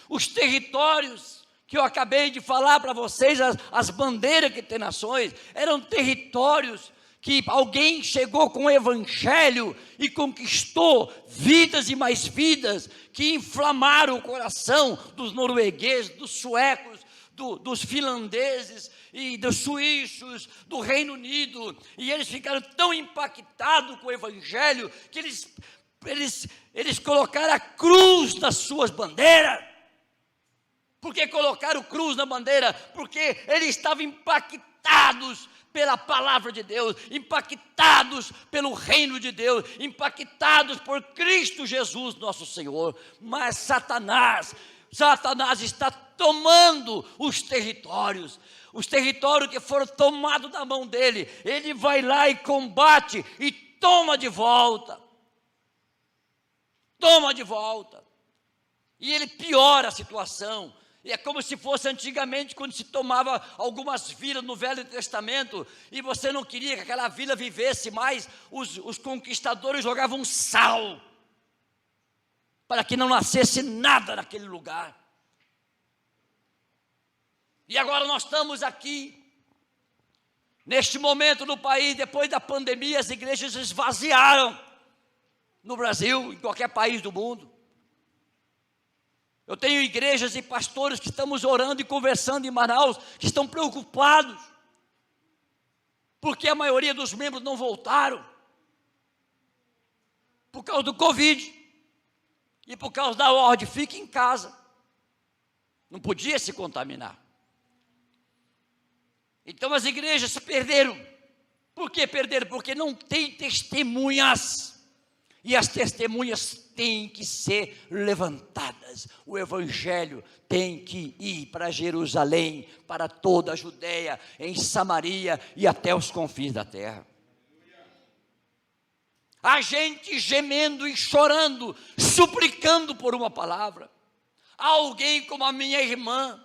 Os territórios que eu acabei de falar para vocês, as bandeiras que tem nações, eram territórios que alguém chegou com o evangelho e conquistou vidas e mais vidas, que inflamaram o coração dos noruegueses, dos suecos, dos finlandeses e dos suíços, do Reino Unido, e eles ficaram tão impactados com o evangelho, que eles colocaram a cruz nas suas bandeiras. Por que colocaram cruz na bandeira? Porque eles estavam impactados pela palavra de Deus, impactados pelo reino de Deus, impactados por Cristo Jesus nosso Senhor. Mas Satanás Satanás está tomando os territórios que foram tomados da mão dele. Ele vai lá e combate e toma de volta. E ele piora a situação. E é como se fosse antigamente, quando se tomava algumas vilas no Velho Testamento, e você não queria que aquela vila vivesse mais, os conquistadores jogavam sal, para que não nascesse nada naquele lugar. E agora nós estamos aqui, neste momento no país, depois da pandemia, as igrejas esvaziaram, no Brasil, em qualquer país do mundo. Eu tenho igrejas e pastores que estamos orando e conversando em Manaus, que estão preocupados, porque a maioria dos membros não voltaram, por causa do Covid, e por causa da ordem, fique em casa, não podia se contaminar. Então as igrejas se perderam. Por que perderam? Porque não tem testemunhas, e as testemunhas têm que ser levantadas. O evangelho tem que ir para Jerusalém, para toda a Judeia, em Samaria e até os confins da terra. A gente gemendo e chorando, suplicando por uma palavra. Alguém como a minha irmã,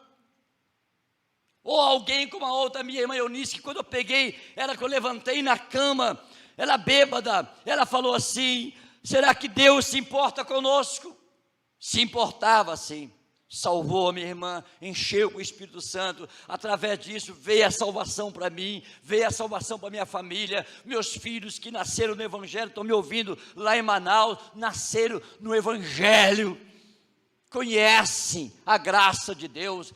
ou alguém como a outra minha irmã Eunice, que quando eu peguei, ela que eu levantei na cama, ela bêbada, ela falou assim: será que Deus se importa conosco? Se importava, sim. Salvou a minha irmã, encheu com o Espírito Santo. Através disso veio a salvação para mim, veio a salvação para minha família. Meus filhos que nasceram no Evangelho, estão me ouvindo lá em Manaus, nasceram no Evangelho, conhecem a graça de Deus,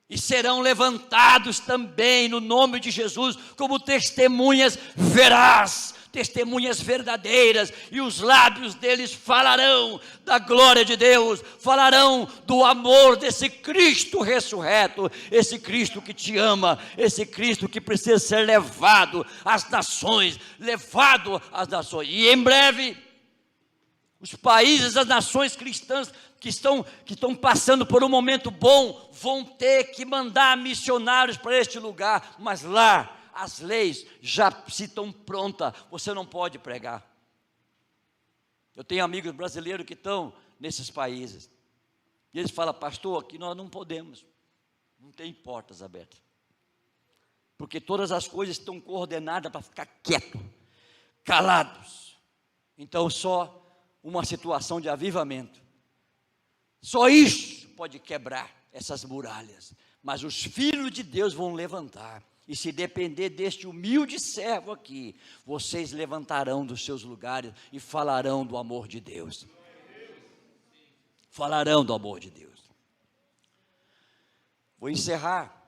e serão levantados também no nome de Jesus, como testemunhas verazes, testemunhas verdadeiras, e os lábios deles falarão da glória de Deus, falarão do amor desse Cristo ressurreto, esse Cristo que te ama, esse Cristo que precisa ser levado às nações, e em breve, os países, as nações cristãs que estão passando por um momento bom, vão ter que mandar missionários para este lugar, mas lá, as leis já estão prontas, você não pode pregar. Eu tenho amigos brasileiros que estão nesses países, e eles falam: pastor, aqui nós não podemos, não tem portas abertas, porque todas as coisas estão coordenadas para ficar quieto, calados. Então só uma situação de avivamento, só isso pode quebrar essas muralhas, mas os filhos de Deus vão levantar. E se depender deste humilde servo aqui, vocês levantarão dos seus lugares e falarão do amor de Deus. Falarão do amor de Deus. Vou encerrar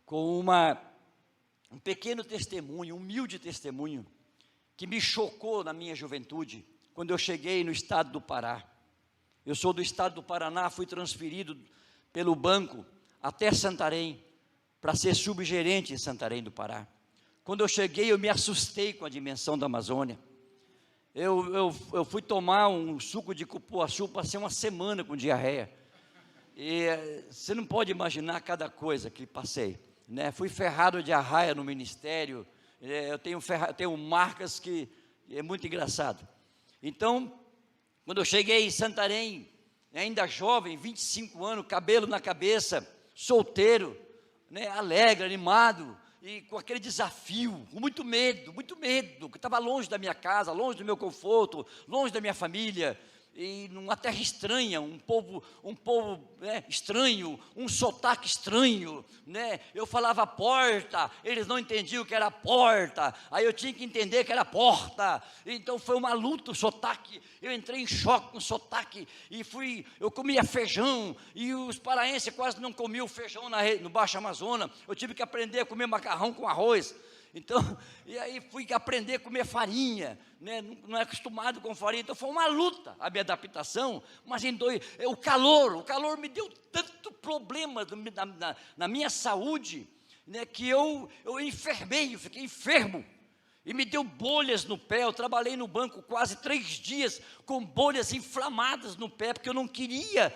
com um pequeno testemunho, um humilde testemunho, que me chocou na minha juventude, quando eu cheguei no estado do Pará. Eu sou do estado do Paraná, fui transferido pelo banco até Santarém, para ser subgerente em Santarém do Pará. Quando eu cheguei, eu me assustei com a dimensão da Amazônia. Eu fui tomar um suco de cupuaçu, passei uma semana com diarreia. E você não pode imaginar cada coisa que passei, né? Fui ferrado de arraia no ministério. Eu tenho marcas que é muito engraçado. Então, quando eu cheguei em Santarém, ainda jovem, 25 anos, cabelo na cabeça, solteiro, né, alegre, animado, e com aquele desafio, com muito medo, que estava longe da minha casa, longe do meu conforto, longe da minha família, e numa terra estranha, um povo né, estranho, um sotaque estranho, né? Eu falava porta, eles não entendiam o que era porta, aí eu tinha que entender que era porta. Então foi uma luta o sotaque, eu entrei em choque com o sotaque, e eu comia feijão, e os paraenses quase não comiam feijão no Baixo Amazonas, eu tive que aprender a comer macarrão com arroz. Então, e aí fui aprender a comer farinha, né? Não é acostumado com farinha, então foi uma luta a minha adaptação, mas o calor me deu tanto problema na minha saúde, né? Que eu enfermei, eu fiquei enfermo, e me deu bolhas no pé. Eu trabalhei no banco quase 3 dias com bolhas inflamadas no pé, porque eu não queria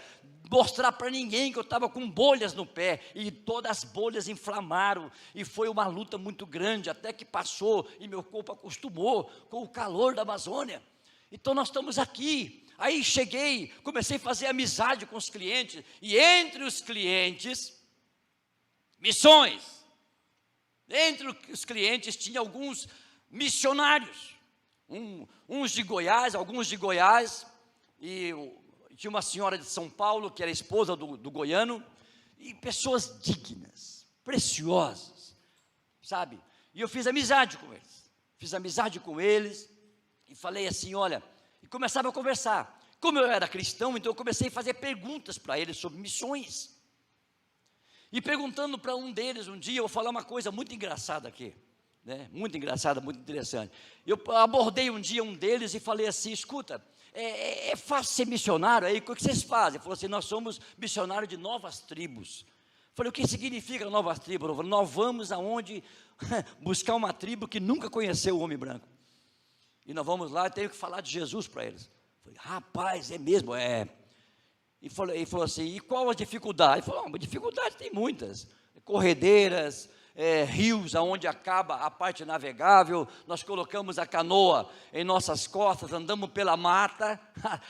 mostrar para ninguém que eu estava com bolhas no pé, e todas as bolhas inflamaram, e foi uma luta muito grande, até que passou, e meu corpo acostumou com o calor da Amazônia. Então nós estamos aqui. Aí cheguei, comecei a fazer amizade com os clientes, e entre os clientes, missões. Entre os clientes tinha alguns missionários, uns de Goiás, alguns de Goiás, e tinha uma senhora de São Paulo, que era esposa do goiano, e pessoas dignas, preciosas, sabe? E eu fiz amizade com eles, e falei assim, olha, e começava a conversar. Como eu era cristão, então eu comecei a fazer perguntas para eles sobre missões. E perguntando para um deles um dia, eu vou falar uma coisa muito engraçada aqui, né? Muito engraçada, muito interessante. Eu abordei um dia um deles e falei assim, escuta, é fácil ser missionário aí, o que vocês fazem? Ele falou assim, nós somos missionários de novas tribos. Eu falei, o que significa novas tribos? Ele falou, nós vamos aonde buscar uma tribo que nunca conheceu o homem branco. E nós vamos lá e tenho que falar de Jesus para eles. Eu falei, rapaz, é mesmo? É. E ele falou assim, e qual a dificuldade? Ele falou, dificuldade tem muitas, corredeiras, rios aonde acaba a parte navegável, nós colocamos a canoa em nossas costas, andamos pela mata,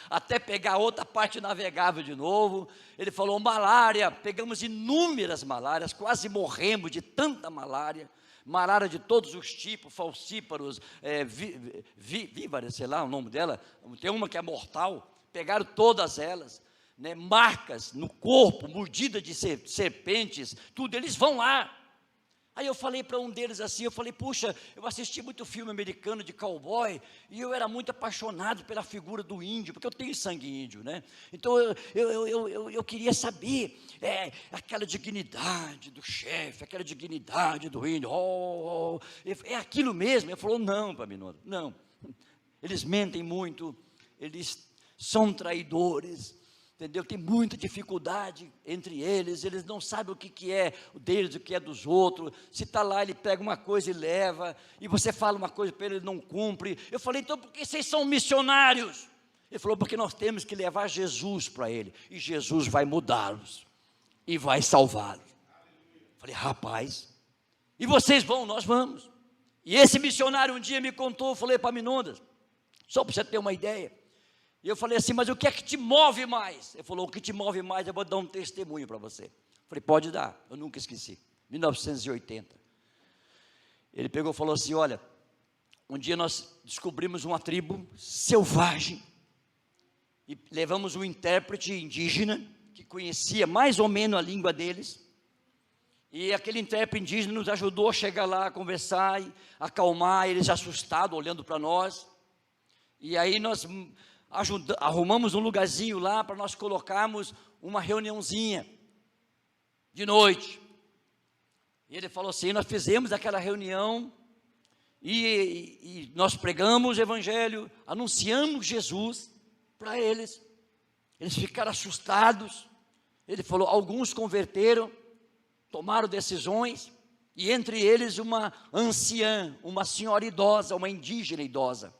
até pegar outra parte navegável de novo. Ele falou, malária, pegamos inúmeras malárias, quase morremos de tanta malária de todos os tipos, falcíparos, vívares, sei lá o nome dela, tem uma que é mortal, pegaram todas elas, né, marcas no corpo, mordida de serpentes, tudo, eles vão lá. Aí eu falei para um deles assim, eu falei, puxa, eu assisti muito filme americano de cowboy, e eu era muito apaixonado pela figura do índio, porque eu tenho sangue índio, né? Então eu queria saber, aquela dignidade do chefe, aquela dignidade do índio, é aquilo mesmo? Ele falou, não, Paminondas, não, eles mentem muito, eles são traidores, entendeu? Tem muita dificuldade entre eles não sabem o que é deles, o que é dos outros. Se está lá, ele pega uma coisa e leva, e você fala uma coisa para ele não cumpre. Eu falei, então por que vocês são missionários? Ele falou, porque nós temos que levar Jesus para ele, e Jesus vai mudá-los, e vai salvá-los. Falei, rapaz, e vocês vão? Nós vamos. E esse missionário um dia me contou, eu falei, Paminondas, só para você ter uma ideia, e eu falei assim, mas o que é que te move mais? Ele falou, o que te move mais, eu vou dar um testemunho para você. Eu falei, pode dar, eu nunca esqueci, 1980. Ele pegou e falou assim, olha, um dia nós descobrimos uma tribo selvagem, e levamos um intérprete indígena, que conhecia mais ou menos a língua deles, e aquele intérprete indígena nos ajudou a chegar lá, a conversar, e acalmar, eles assustados, olhando para nós, e aí nós arrumamos um lugarzinho lá para nós colocarmos uma reuniãozinha de noite. E ele falou assim, nós fizemos aquela reunião e nós pregamos o evangelho, anunciamos Jesus para eles. Eles ficaram assustados. Ele falou, alguns converteram, tomaram decisões, e entre eles uma anciã, uma senhora idosa, uma indígena idosa.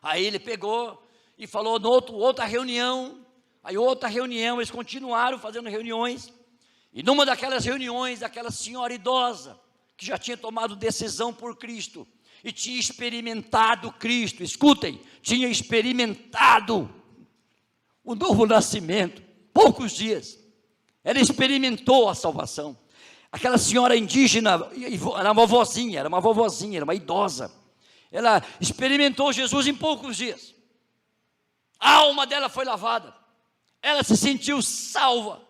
Aí ele pegou e falou outra reunião, aí outra reunião, eles continuaram fazendo reuniões, e numa daquelas reuniões, aquela senhora idosa, que já tinha tomado decisão por Cristo, e tinha experimentado Cristo, escutem, tinha experimentado o novo nascimento, poucos dias, ela experimentou a salvação. Aquela senhora indígena, era uma vovozinha, era uma idosa, ela experimentou Jesus em poucos dias. A alma dela foi lavada, ela se sentiu salva,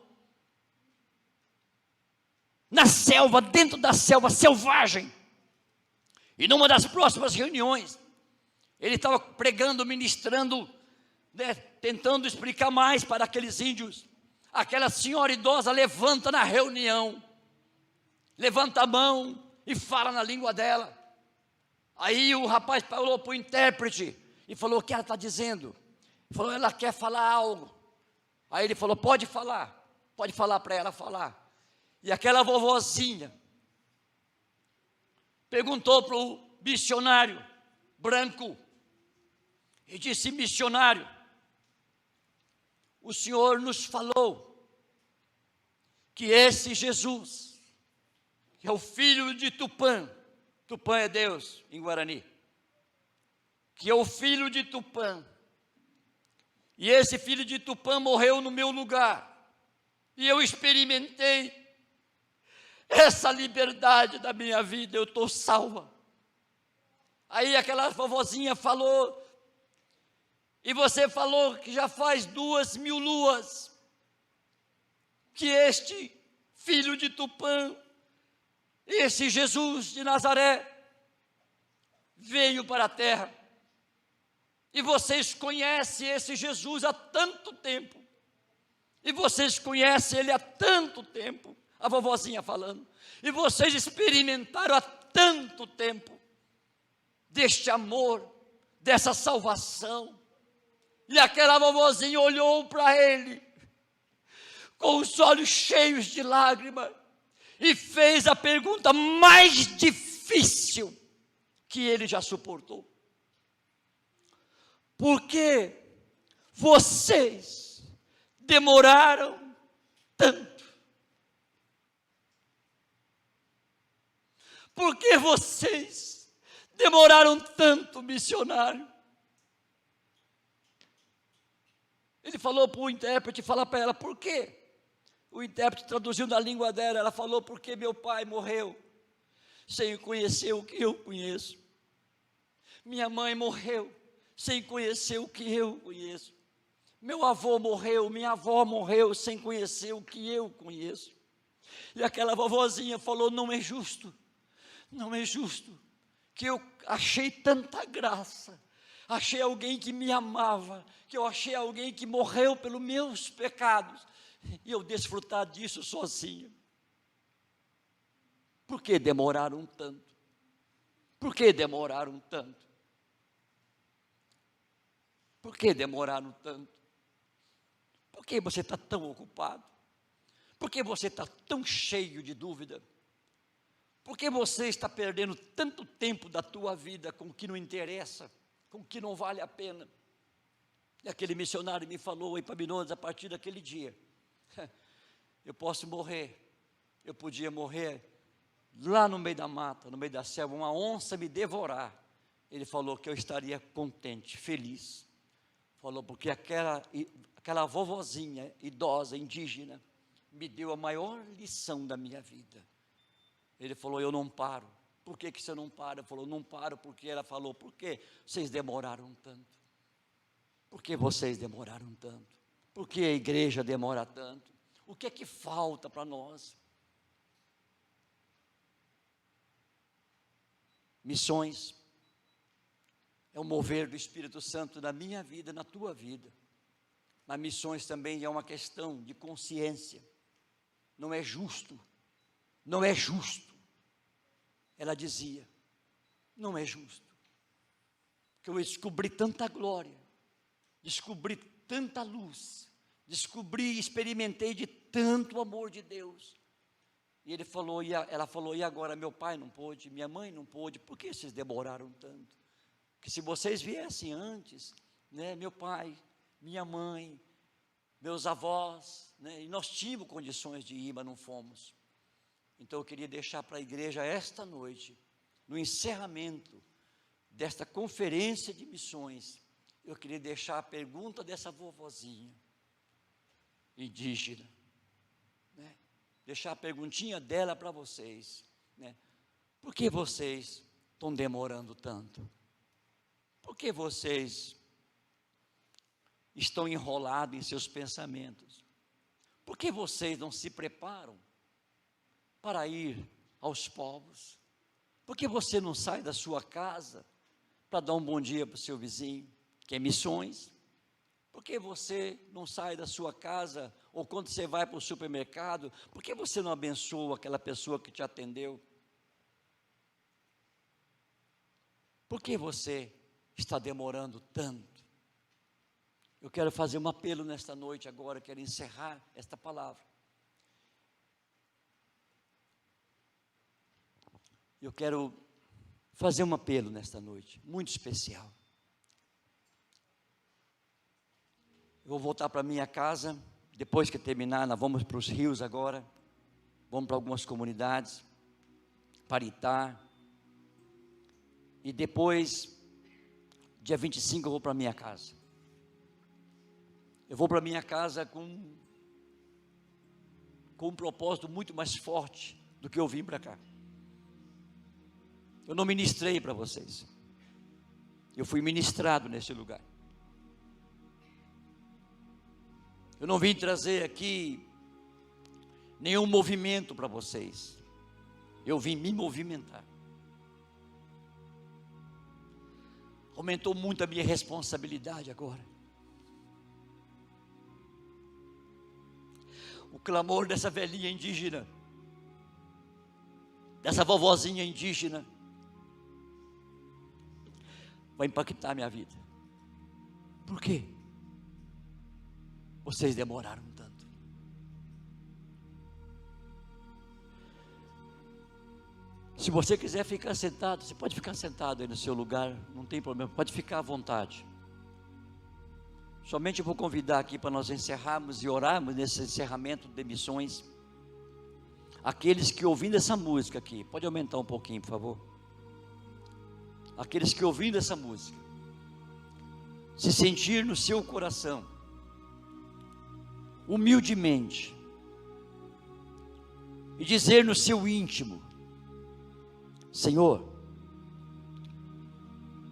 na selva, dentro da selva selvagem. E numa das próximas reuniões, ele estava pregando, ministrando, né, tentando explicar mais para aqueles índios. Aquela senhora idosa levanta na reunião, levanta a mão e fala na língua dela. Aí o rapaz falou para o intérprete e falou, o que ela está dizendo? Ele falou, ela quer falar algo. Aí ele falou, pode falar para ela falar. E aquela vovozinha perguntou para o missionário branco e disse: missionário, o Senhor nos falou que esse Jesus, que é o filho de Tupã, Tupã é Deus em Guarani, que é o filho de Tupã, e esse filho de Tupã morreu no meu lugar, e eu experimentei essa liberdade da minha vida, eu estou salva. Aí aquela vovozinha falou: e você falou que já faz 2000 luas que este filho de Tupã, esse Jesus de Nazaré, veio para a terra. E vocês conhecem esse Jesus há tanto tempo. E vocês conhecem ele há tanto tempo. A vovozinha falando. E vocês experimentaram há tanto tempo deste amor, dessa salvação. E aquela vovozinha olhou para ele com os olhos cheios de lágrimas e fez a pergunta mais difícil que ele já suportou: por que vocês demoraram tanto? Por que vocês demoraram tanto, missionário? Ele falou para o intérprete falar para ela por quê. O intérprete traduziu na língua dela, ela falou: porque meu pai morreu sem conhecer o que eu conheço. Minha mãe morreu sem conhecer o que eu conheço. Meu avô morreu, minha avó morreu sem conhecer o que eu conheço. E aquela vovozinha falou: não é justo que eu achei tanta graça, achei alguém que me amava, que eu achei alguém que morreu pelos meus pecados, e eu desfrutar disso sozinho. Por que demoraram tanto? Por que demoraram tanto? Por que demoraram tanto? Por que você está tão ocupado? Por que você está tão cheio de dúvida? Por que você está perdendo tanto tempo da tua vida com o que não interessa, com o que não vale a pena? E aquele missionário me falou em Epaminondas: a partir daquele dia, eu posso morrer, eu podia morrer lá no meio da mata, no meio da selva, uma onça me devorar. Ele falou que eu estaria contente, feliz. Falou porque aquela vovozinha idosa, indígena, me deu a maior lição da minha vida. Ele falou: eu não paro. Por que você não para? Ele falou: não paro porque ela falou: por que vocês demoraram tanto? Por que vocês demoraram tanto? Por que a igreja demora tanto? O que é que falta para nós? Missões é o mover do Espírito Santo na minha vida, na tua vida. Mas missões também é uma questão de consciência. Não é justo. Não é justo. Ela dizia: não é justo. Que eu descobri tanta glória, descobri tanta luz, descobri, experimentei de tanto amor de Deus. E ela falou: e agora meu pai não pôde, minha mãe não pôde, por que vocês demoraram tanto? Que se vocês viessem antes, né, meu pai, minha mãe, meus avós, né, e nós tínhamos condições de ir, mas não fomos. Então eu queria deixar para a igreja esta noite, no encerramento desta conferência de missões, eu queria deixar a pergunta dessa vovozinha indígena, né? Deixar a perguntinha dela para vocês, né? Por que vocês estão demorando tanto? Por que vocês estão enrolados em seus pensamentos? Por que vocês não se preparam para ir aos povos? Por que você não sai da sua casa para dar um bom dia para o seu vizinho, que é missões? Por que você não sai da sua casa, ou quando você vai para o supermercado, por que você não abençoa aquela pessoa que te atendeu? Por que você está demorando tanto? Eu quero fazer um apelo nesta noite agora, quero encerrar esta palavra. Eu quero fazer um apelo nesta noite, muito especial. Eu vou voltar para minha casa, depois que terminar, nós vamos para os rios agora, vamos para algumas comunidades, Paritá, e depois, dia 25 eu vou para minha casa. Eu vou para minha casa com um propósito muito mais forte do que eu vim para cá. Eu não ministrei para vocês, eu fui ministrado nesse lugar. Eu não vim trazer aqui nenhum movimento para vocês, eu vim me movimentar. Aumentou muito a minha responsabilidade agora. O clamor dessa velhinha indígena, dessa vovozinha indígena, vai impactar a minha vida. Por quê? Vocês demoraram tanto. Se você quiser ficar sentado, você pode ficar sentado aí no seu lugar, não tem problema, pode ficar à vontade. Somente eu vou convidar aqui para nós encerrarmos e orarmos nesse encerramento de missões. Aqueles que ouvindo essa música aqui, pode aumentar um pouquinho, por favor. Aqueles que ouvindo essa música, se sentir no seu coração, humildemente, e dizer no seu íntimo: Senhor,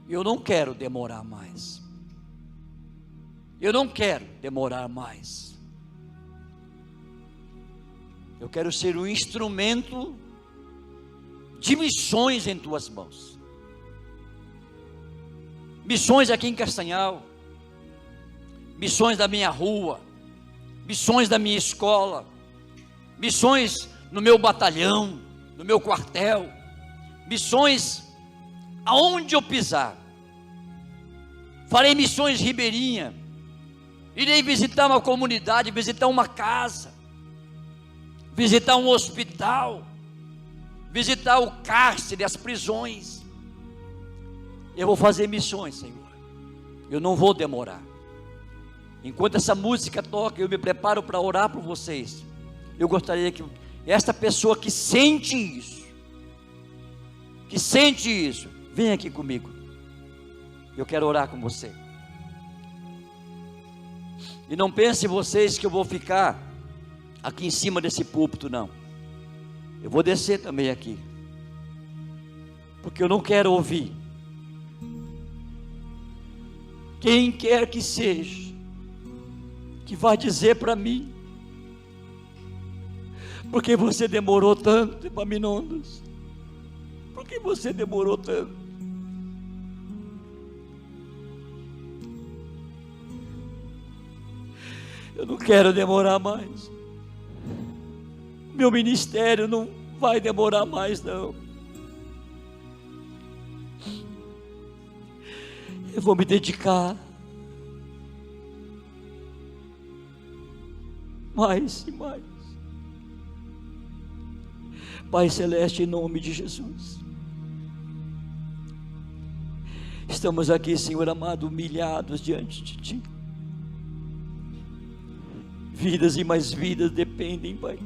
eu não quero demorar mais. Eu não quero demorar mais. Eu quero ser um instrumento de missões em tuas mãos. Missões aqui em Castanhal, missões da minha rua, missões da minha escola, missões no meu batalhão, no meu quartel, missões aonde eu pisar. Farei missões ribeirinha, irei visitar uma comunidade, visitar uma casa, visitar um hospital, visitar o cárcere, as prisões. Eu vou fazer missões, Senhor. Eu não vou demorar. Enquanto essa música toca, eu me preparo para orar por vocês. Eu gostaria que esta pessoa que sente isso, venha aqui comigo. Eu quero orar com você. E não pense vocês que eu vou ficar aqui em cima desse púlpito, não. Eu vou descer também aqui, porque eu não quero ouvir quem quer que seja que vai dizer para mim: por que você demorou tanto, Epaminondas? Por que você demorou tanto? Eu não quero demorar mais. Meu ministério não vai demorar mais, não. Eu vou me dedicar mais e mais. Pai Celeste, em nome de Jesus, estamos aqui, Senhor amado, humilhados diante de Ti. Vidas e mais vidas dependem, Pai,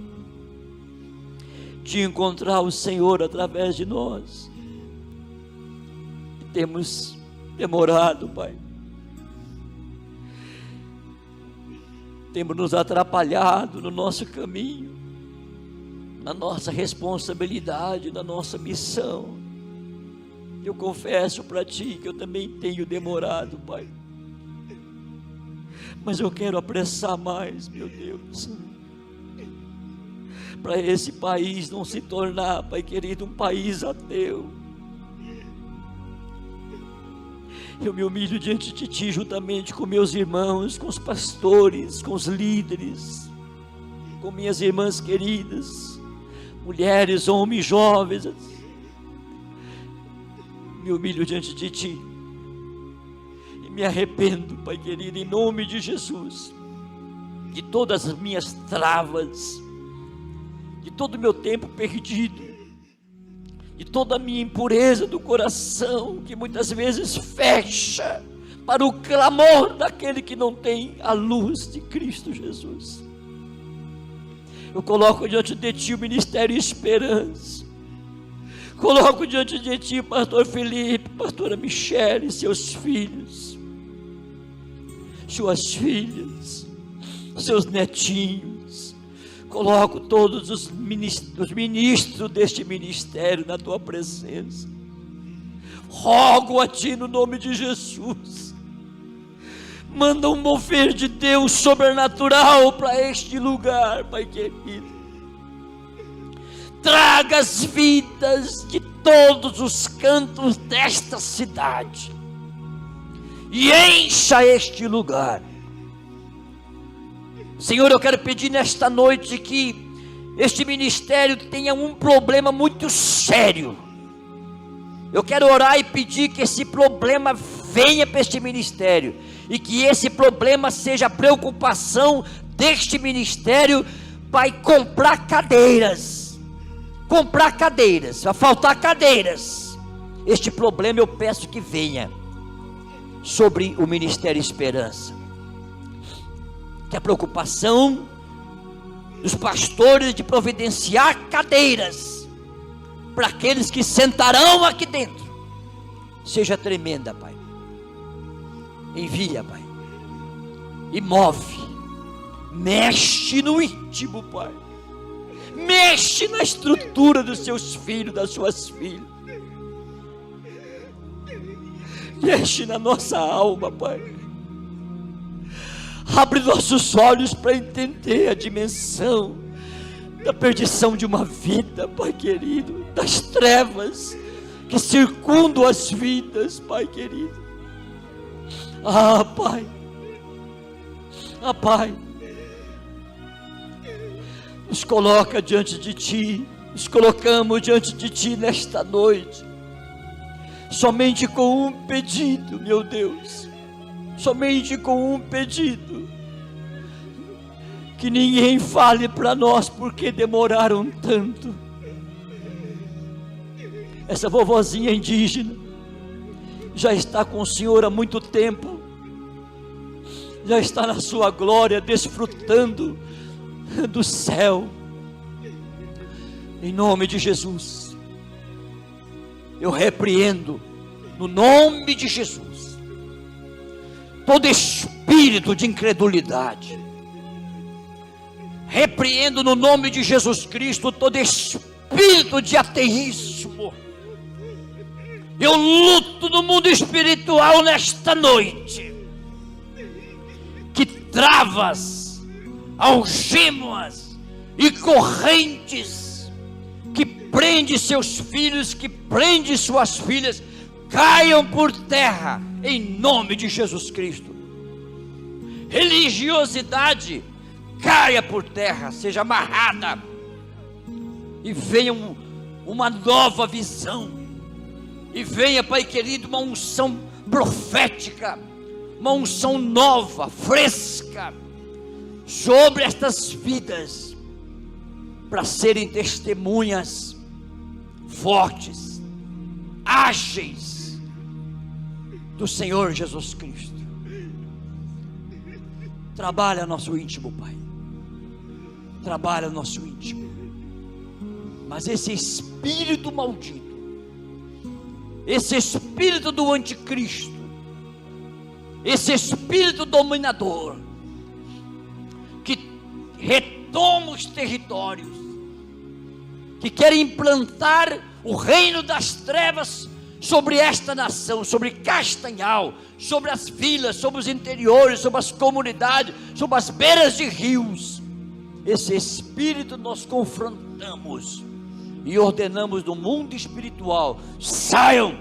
de encontrar o Senhor através de nós. E temos demorado, Pai. Temos nos atrapalhado no nosso caminho, na nossa responsabilidade, na nossa missão. Eu confesso para Ti que eu também tenho demorado, Pai. Mas eu quero apressar mais, meu Deus, para esse país não se tornar, Pai querido, um país ateu. Eu me humilho diante de Ti, juntamente com meus irmãos, com os pastores, com os líderes, com minhas irmãs queridas, mulheres, homens, jovens. Me humilho diante de Ti. Me arrependo, Pai querido, em nome de Jesus, de todas as minhas travas, de todo o meu tempo perdido, e toda a minha impureza do coração, que muitas vezes fecha para o clamor daquele que não tem a luz de Cristo Jesus. Eu coloco diante de Ti o Ministério Esperança, coloco diante de Ti pastor Felipe, pastora Michele, seus filhos, suas filhas, seus netinhos. Coloco todos os ministros deste ministério na Tua presença. Rogo a Ti no nome de Jesus, manda um mover de Deus sobrenatural para este lugar, Pai querido. Traga as vidas de todos os cantos desta cidade e encha este lugar. Senhor, eu quero pedir nesta noite que este ministério tenha um problema muito sério. Eu quero orar e pedir que esse problema venha para este ministério, e que esse problema seja a preocupação deste ministério, Pai, comprar cadeiras, vai faltar cadeiras. Este problema eu peço que venha sobre o Ministério Esperança, que a preocupação dos pastores de providenciar cadeiras para aqueles que sentarão aqui dentro seja tremenda, Pai. Envia, Pai, e move, mexe no íntimo, Pai, mexe na estrutura dos seus filhos, das suas filhas, mexe na nossa alma, Pai. Abre nossos olhos para entender a dimensão da perdição de uma vida, Pai querido, das trevas que circundam as vidas, Pai querido. Pai, Pai, nos coloca diante de Ti, nos colocamos diante de Ti nesta noite, somente com um pedido, meu Deus, somente com um pedido: que ninguém fale para nós porque demoraram tanto. Essa vovozinha indígena já está com o Senhor há muito tempo, já está na sua glória, desfrutando do céu. Em nome de Jesus, eu repreendo, no nome de Jesus, todo espírito de incredulidade. Repreendo no nome de Jesus Cristo todo espírito de ateísmo. Eu luto no mundo espiritual nesta noite, que travas, algemas e correntes que prende seus filhos, que prende suas filhas, caiam por terra em nome de Jesus Cristo. Religiosidade caia por terra, seja amarrada, e venha uma nova visão, e venha, Pai querido, uma unção profética, uma unção nova, fresca, sobre estas vidas, para serem testemunhas fortes, ágeis do Senhor Jesus Cristo. Trabalha nosso íntimo, Pai, trabalha nosso íntimo. Mas esse espírito maldito, esse espírito do anticristo, esse espírito dominador, que retoma os territórios, que quer implantar o reino das trevas sobre esta nação, sobre Castanhal, sobre as vilas, sobre os interiores, sobre as comunidades, sobre as beiras de rios. Esse espírito nós confrontamos e ordenamos no mundo espiritual: saiam,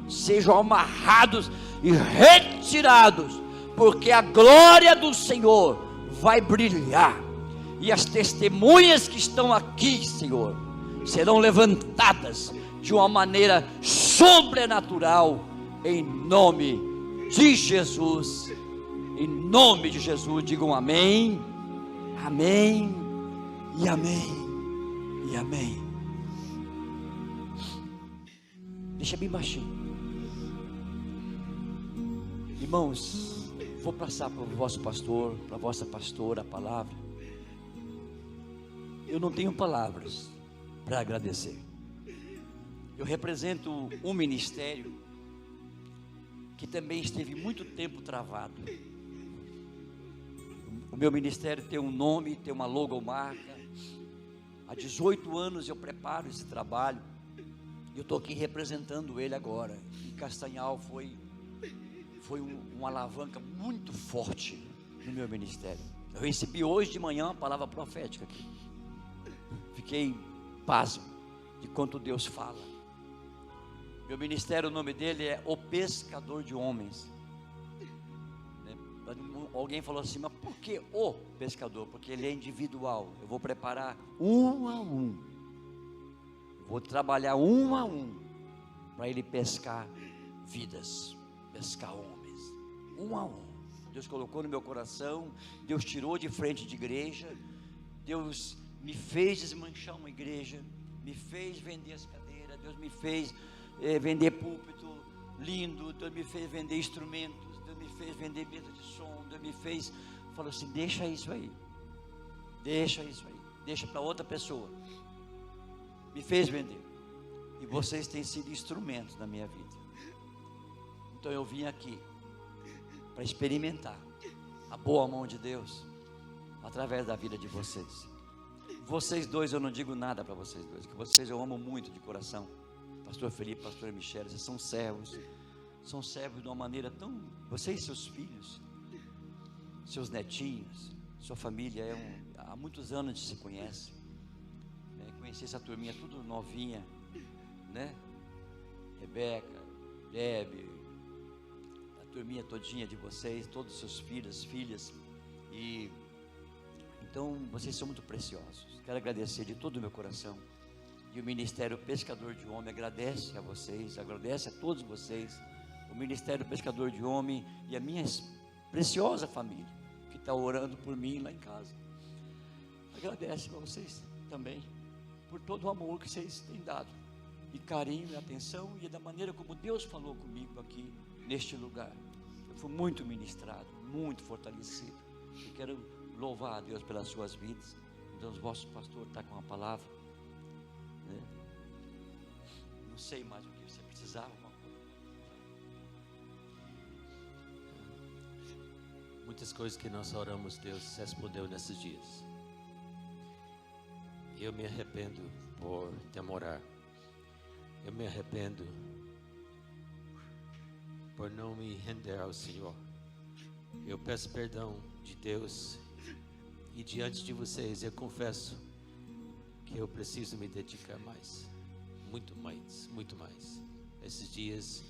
sejam amarrados e retirados, porque a glória do Senhor vai brilhar, e as testemunhas que estão aqui, Senhor, serão levantadas de uma maneira sobrenatural, em nome de Jesus. Em nome de Jesus, digam amém, amém e amém e amém. Deixa bem baixinho. Irmãos, vou passar para o vosso pastor, para a vossa pastora a palavra. Eu não tenho palavras para agradecer. Eu represento um ministério que também esteve muito tempo travado. O meu ministério tem um nome, tem uma logomarca. Há 18 anos eu preparo esse trabalho. Eu estou aqui representando ele agora. E Castanhal foi uma alavanca muito forte no meu ministério. Eu recebi hoje de manhã uma palavra profética aqui. Fiquei pasmo de quanto Deus fala. Meu ministério, o nome dele é O Pescador de Homens. Alguém falou assim, mas por que o pescador? Porque ele é individual. Eu vou preparar um a um. Vou trabalhar um a um para ele pescar vidas, pescar homens, um a um. Deus colocou no meu coração, Deus tirou de frente de igreja, Deus me fez desmanchar uma igreja, me fez vender as cadeiras, Deus me fez vender púlpito lindo, Deus me fez vender instrumentos, Deus me fez vender mesa de som, Deus me fez, falou assim, deixa isso aí, deixa para outra pessoa. Me fez vender. E vocês têm sido instrumentos na minha vida. Então eu vim aqui para experimentar a boa mão de Deus através da vida de vocês. Vocês dois, eu não digo nada para vocês dois, que vocês eu amo muito de coração. Pastor Felipe, pastor Michele, vocês são servos de uma maneira tão... Vocês e seus filhos, seus netinhos, sua família, há muitos anos de se conhece. Conheci essa turminha tudo novinha, né? Rebeca, Debe, a turminha todinha de vocês, todos os seus filhos, filhas, e então vocês são muito preciosos. Quero agradecer de todo o meu coração. E o Ministério Pescador de Homem agradece a vocês, agradece a todos vocês. O Ministério Pescador de Homem e a minha preciosa família que está orando por mim lá em casa. Agradece a vocês também por todo o amor que vocês têm dado, e carinho e atenção, e da maneira como Deus falou comigo aqui, neste lugar. Eu fui muito ministrado, muito fortalecido, e quero louvar a Deus pelas suas vidas. Então o vosso pastor está com a palavra, né? Não sei mais o que você precisava. Muitas coisas que nós oramos, Deus respondeu nesses dias. Eu me arrependo por demorar. Eu me arrependo por não me render ao Senhor. Eu peço perdão de Deus. E diante de vocês eu confesso que eu preciso me dedicar mais. Muito mais, muito mais. Esses dias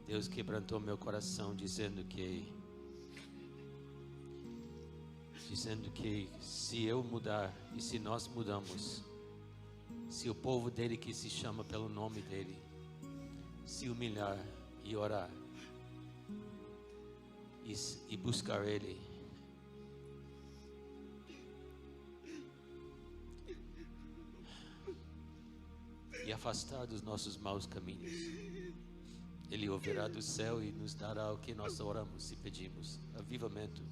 Deus quebrantou meu coração dizendo que se eu mudar e se nós mudamos, se o povo dele que se chama pelo nome dele se humilhar e orar e buscar ele, e afastar dos nossos maus caminhos, ele ouvirá do céu e nos dará o que nós oramos e pedimos, avivamento.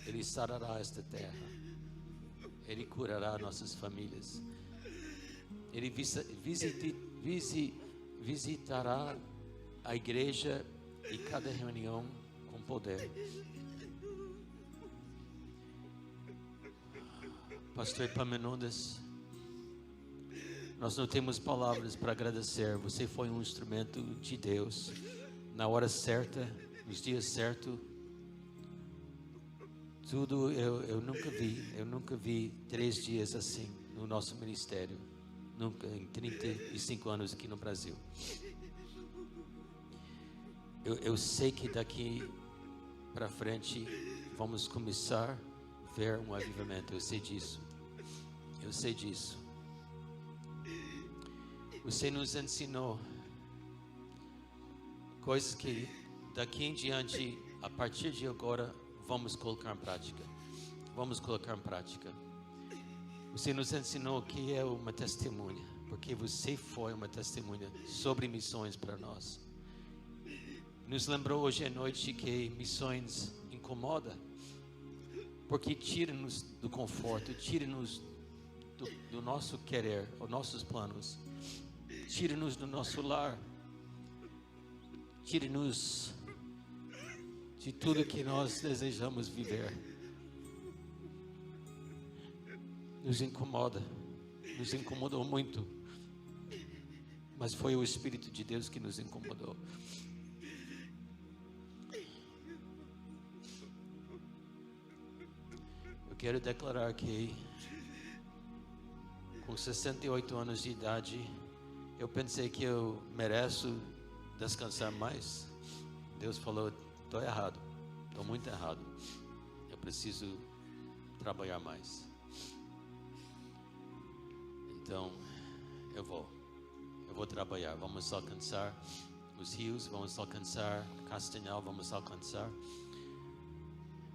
Ele sarará esta terra, Ele curará nossas famílias, Ele visitará a igreja e cada reunião com poder. Pastor Epaminondas, nós não temos palavras para agradecer. Você foi um instrumento de Deus, na hora certa, nos dias certos. Tudo eu nunca vi 3 dias assim no nosso ministério, nunca, em 35 anos aqui no Brasil. Eu sei que daqui para frente vamos começar a ver um avivamento, eu sei disso. Você nos ensinou coisas que daqui em diante, a partir de agora, vamos colocar em prática. Você nos ensinou que é uma testemunha. porque você foi uma testemunha sobre missões para nós. Nos lembrou hoje à noite que missões incomoda, porque tira-nos do conforto, tira-nos do nosso querer, os nossos planos, tira-nos do nosso lar, tira-nos de tudo que nós desejamos viver. Nos incomoda, nos incomodou muito, mas foi o Espírito de Deus que nos incomodou. Eu quero declarar que com 68 anos de idade, eu pensei que eu mereço descansar mais. Deus falou, estou errado, estou muito errado, eu preciso trabalhar mais. Então, eu vou trabalhar. Vamos alcançar os rios, vamos alcançar Castanhal, vamos alcançar,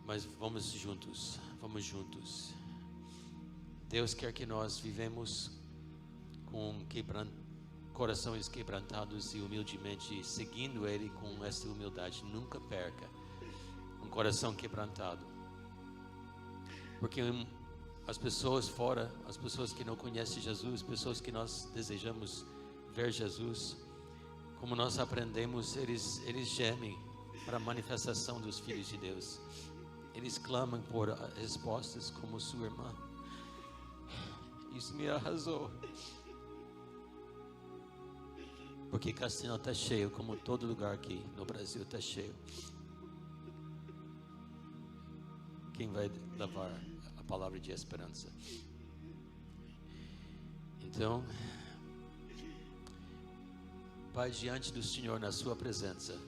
mas vamos juntos. Deus quer que nós vivemos com corações quebrantados e humildemente seguindo Ele com essa humildade. Nunca perca um coração quebrantado, porque as pessoas fora, as pessoas que não conhecem Jesus, pessoas que nós desejamos ver Jesus, como nós aprendemos, eles gemem para a manifestação dos filhos de Deus. Eles clamam por respostas como sua irmã. Isso me arrasou, porque Castanhal está cheio, como todo lugar aqui no Brasil está cheio. Quem vai levar a palavra de esperança? Então, Pai, diante do Senhor, na sua presença,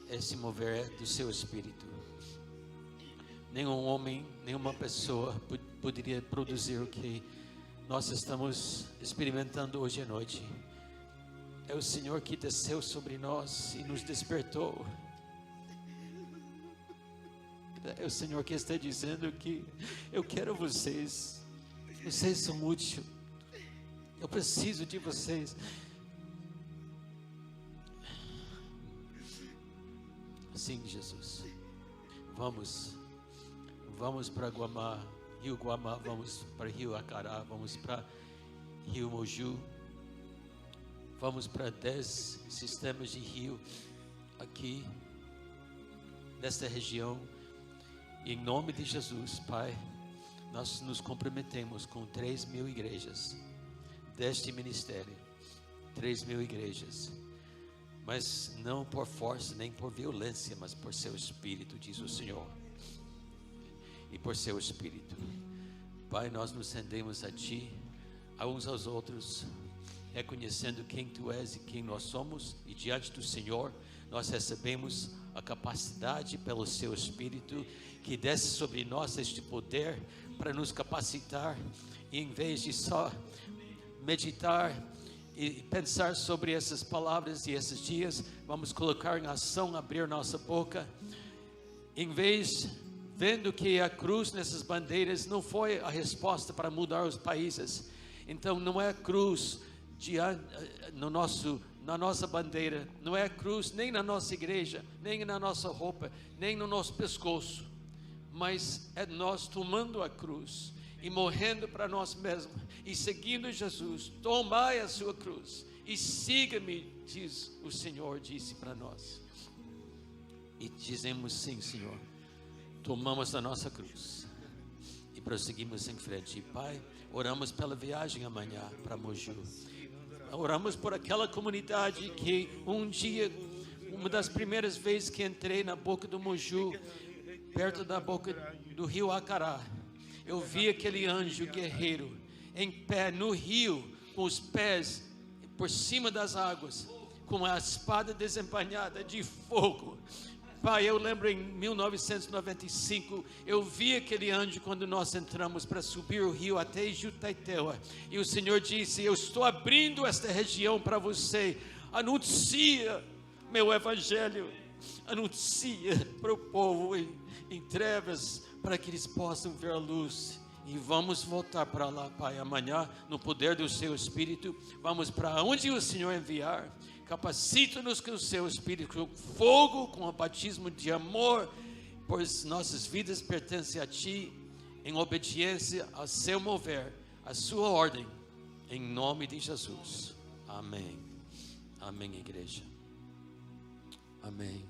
esse mover do seu Espírito. Nenhum homem, nenhuma pessoa poderia produzir o que nós estamos experimentando hoje à noite. É o Senhor que desceu sobre nós e nos despertou. É o Senhor que está dizendo que eu quero vocês. Vocês são úteis. Eu preciso de vocês. Sim, Jesus. Vamos para Guamá, Rio Guamá, vamos para Rio Acará, vamos para Rio Moju, vamos para 10 sistemas de rio aqui nesta região. E em nome de Jesus, Pai, nós nos comprometemos com 3.000 igrejas deste ministério, 3.000 igrejas, mas não por força nem por violência, mas por seu Espírito, diz o Senhor. E por seu Espírito, Pai, nós nos rendemos a Ti, a uns aos outros, reconhecendo quem Tu és e quem nós somos, e diante do Senhor, nós recebemos a capacidade pelo seu Espírito, que desce sobre nós este poder para nos capacitar, e em vez de só meditar e pensar sobre essas palavras e esses dias, vamos colocar em ação, abrir nossa boca, em vez vendo que a cruz nessas bandeiras não foi a resposta para mudar os países. Então não é a cruz na nossa bandeira, não é a cruz nem na nossa igreja, nem na nossa roupa, nem no nosso pescoço, mas é nós tomando a cruz e morrendo para nós mesmos e seguindo Jesus. Tomai a sua cruz e siga-me, diz o Senhor, disse para nós. E dizemos sim, Senhor. Tomamos a nossa cruz e prosseguimos em frente. E, Pai, oramos pela viagem amanhã para Moju. Oramos por aquela comunidade que um dia, uma das primeiras vezes que entrei na boca do Moju, perto da boca do rio Acará, eu vi aquele anjo guerreiro em pé no rio, com os pés por cima das águas, com a espada desembainhada de fogo. Pai, eu lembro em 1995, eu vi aquele anjo quando nós entramos para subir o rio até Jutaiteua, e o Senhor disse: eu estou abrindo esta região para você, anuncia meu evangelho, anuncia para o povo em trevas, para que eles possam ver a luz E vamos voltar para lá, Pai, amanhã, no poder do Seu Espírito. Vamos para onde o Senhor enviar. Capacita-nos com o Seu Espírito, com fogo, com o batismo de amor, pois nossas vidas pertencem a Ti, em obediência ao Seu mover, à Sua ordem, em nome de Jesus. Amém. Amém, igreja. Amém.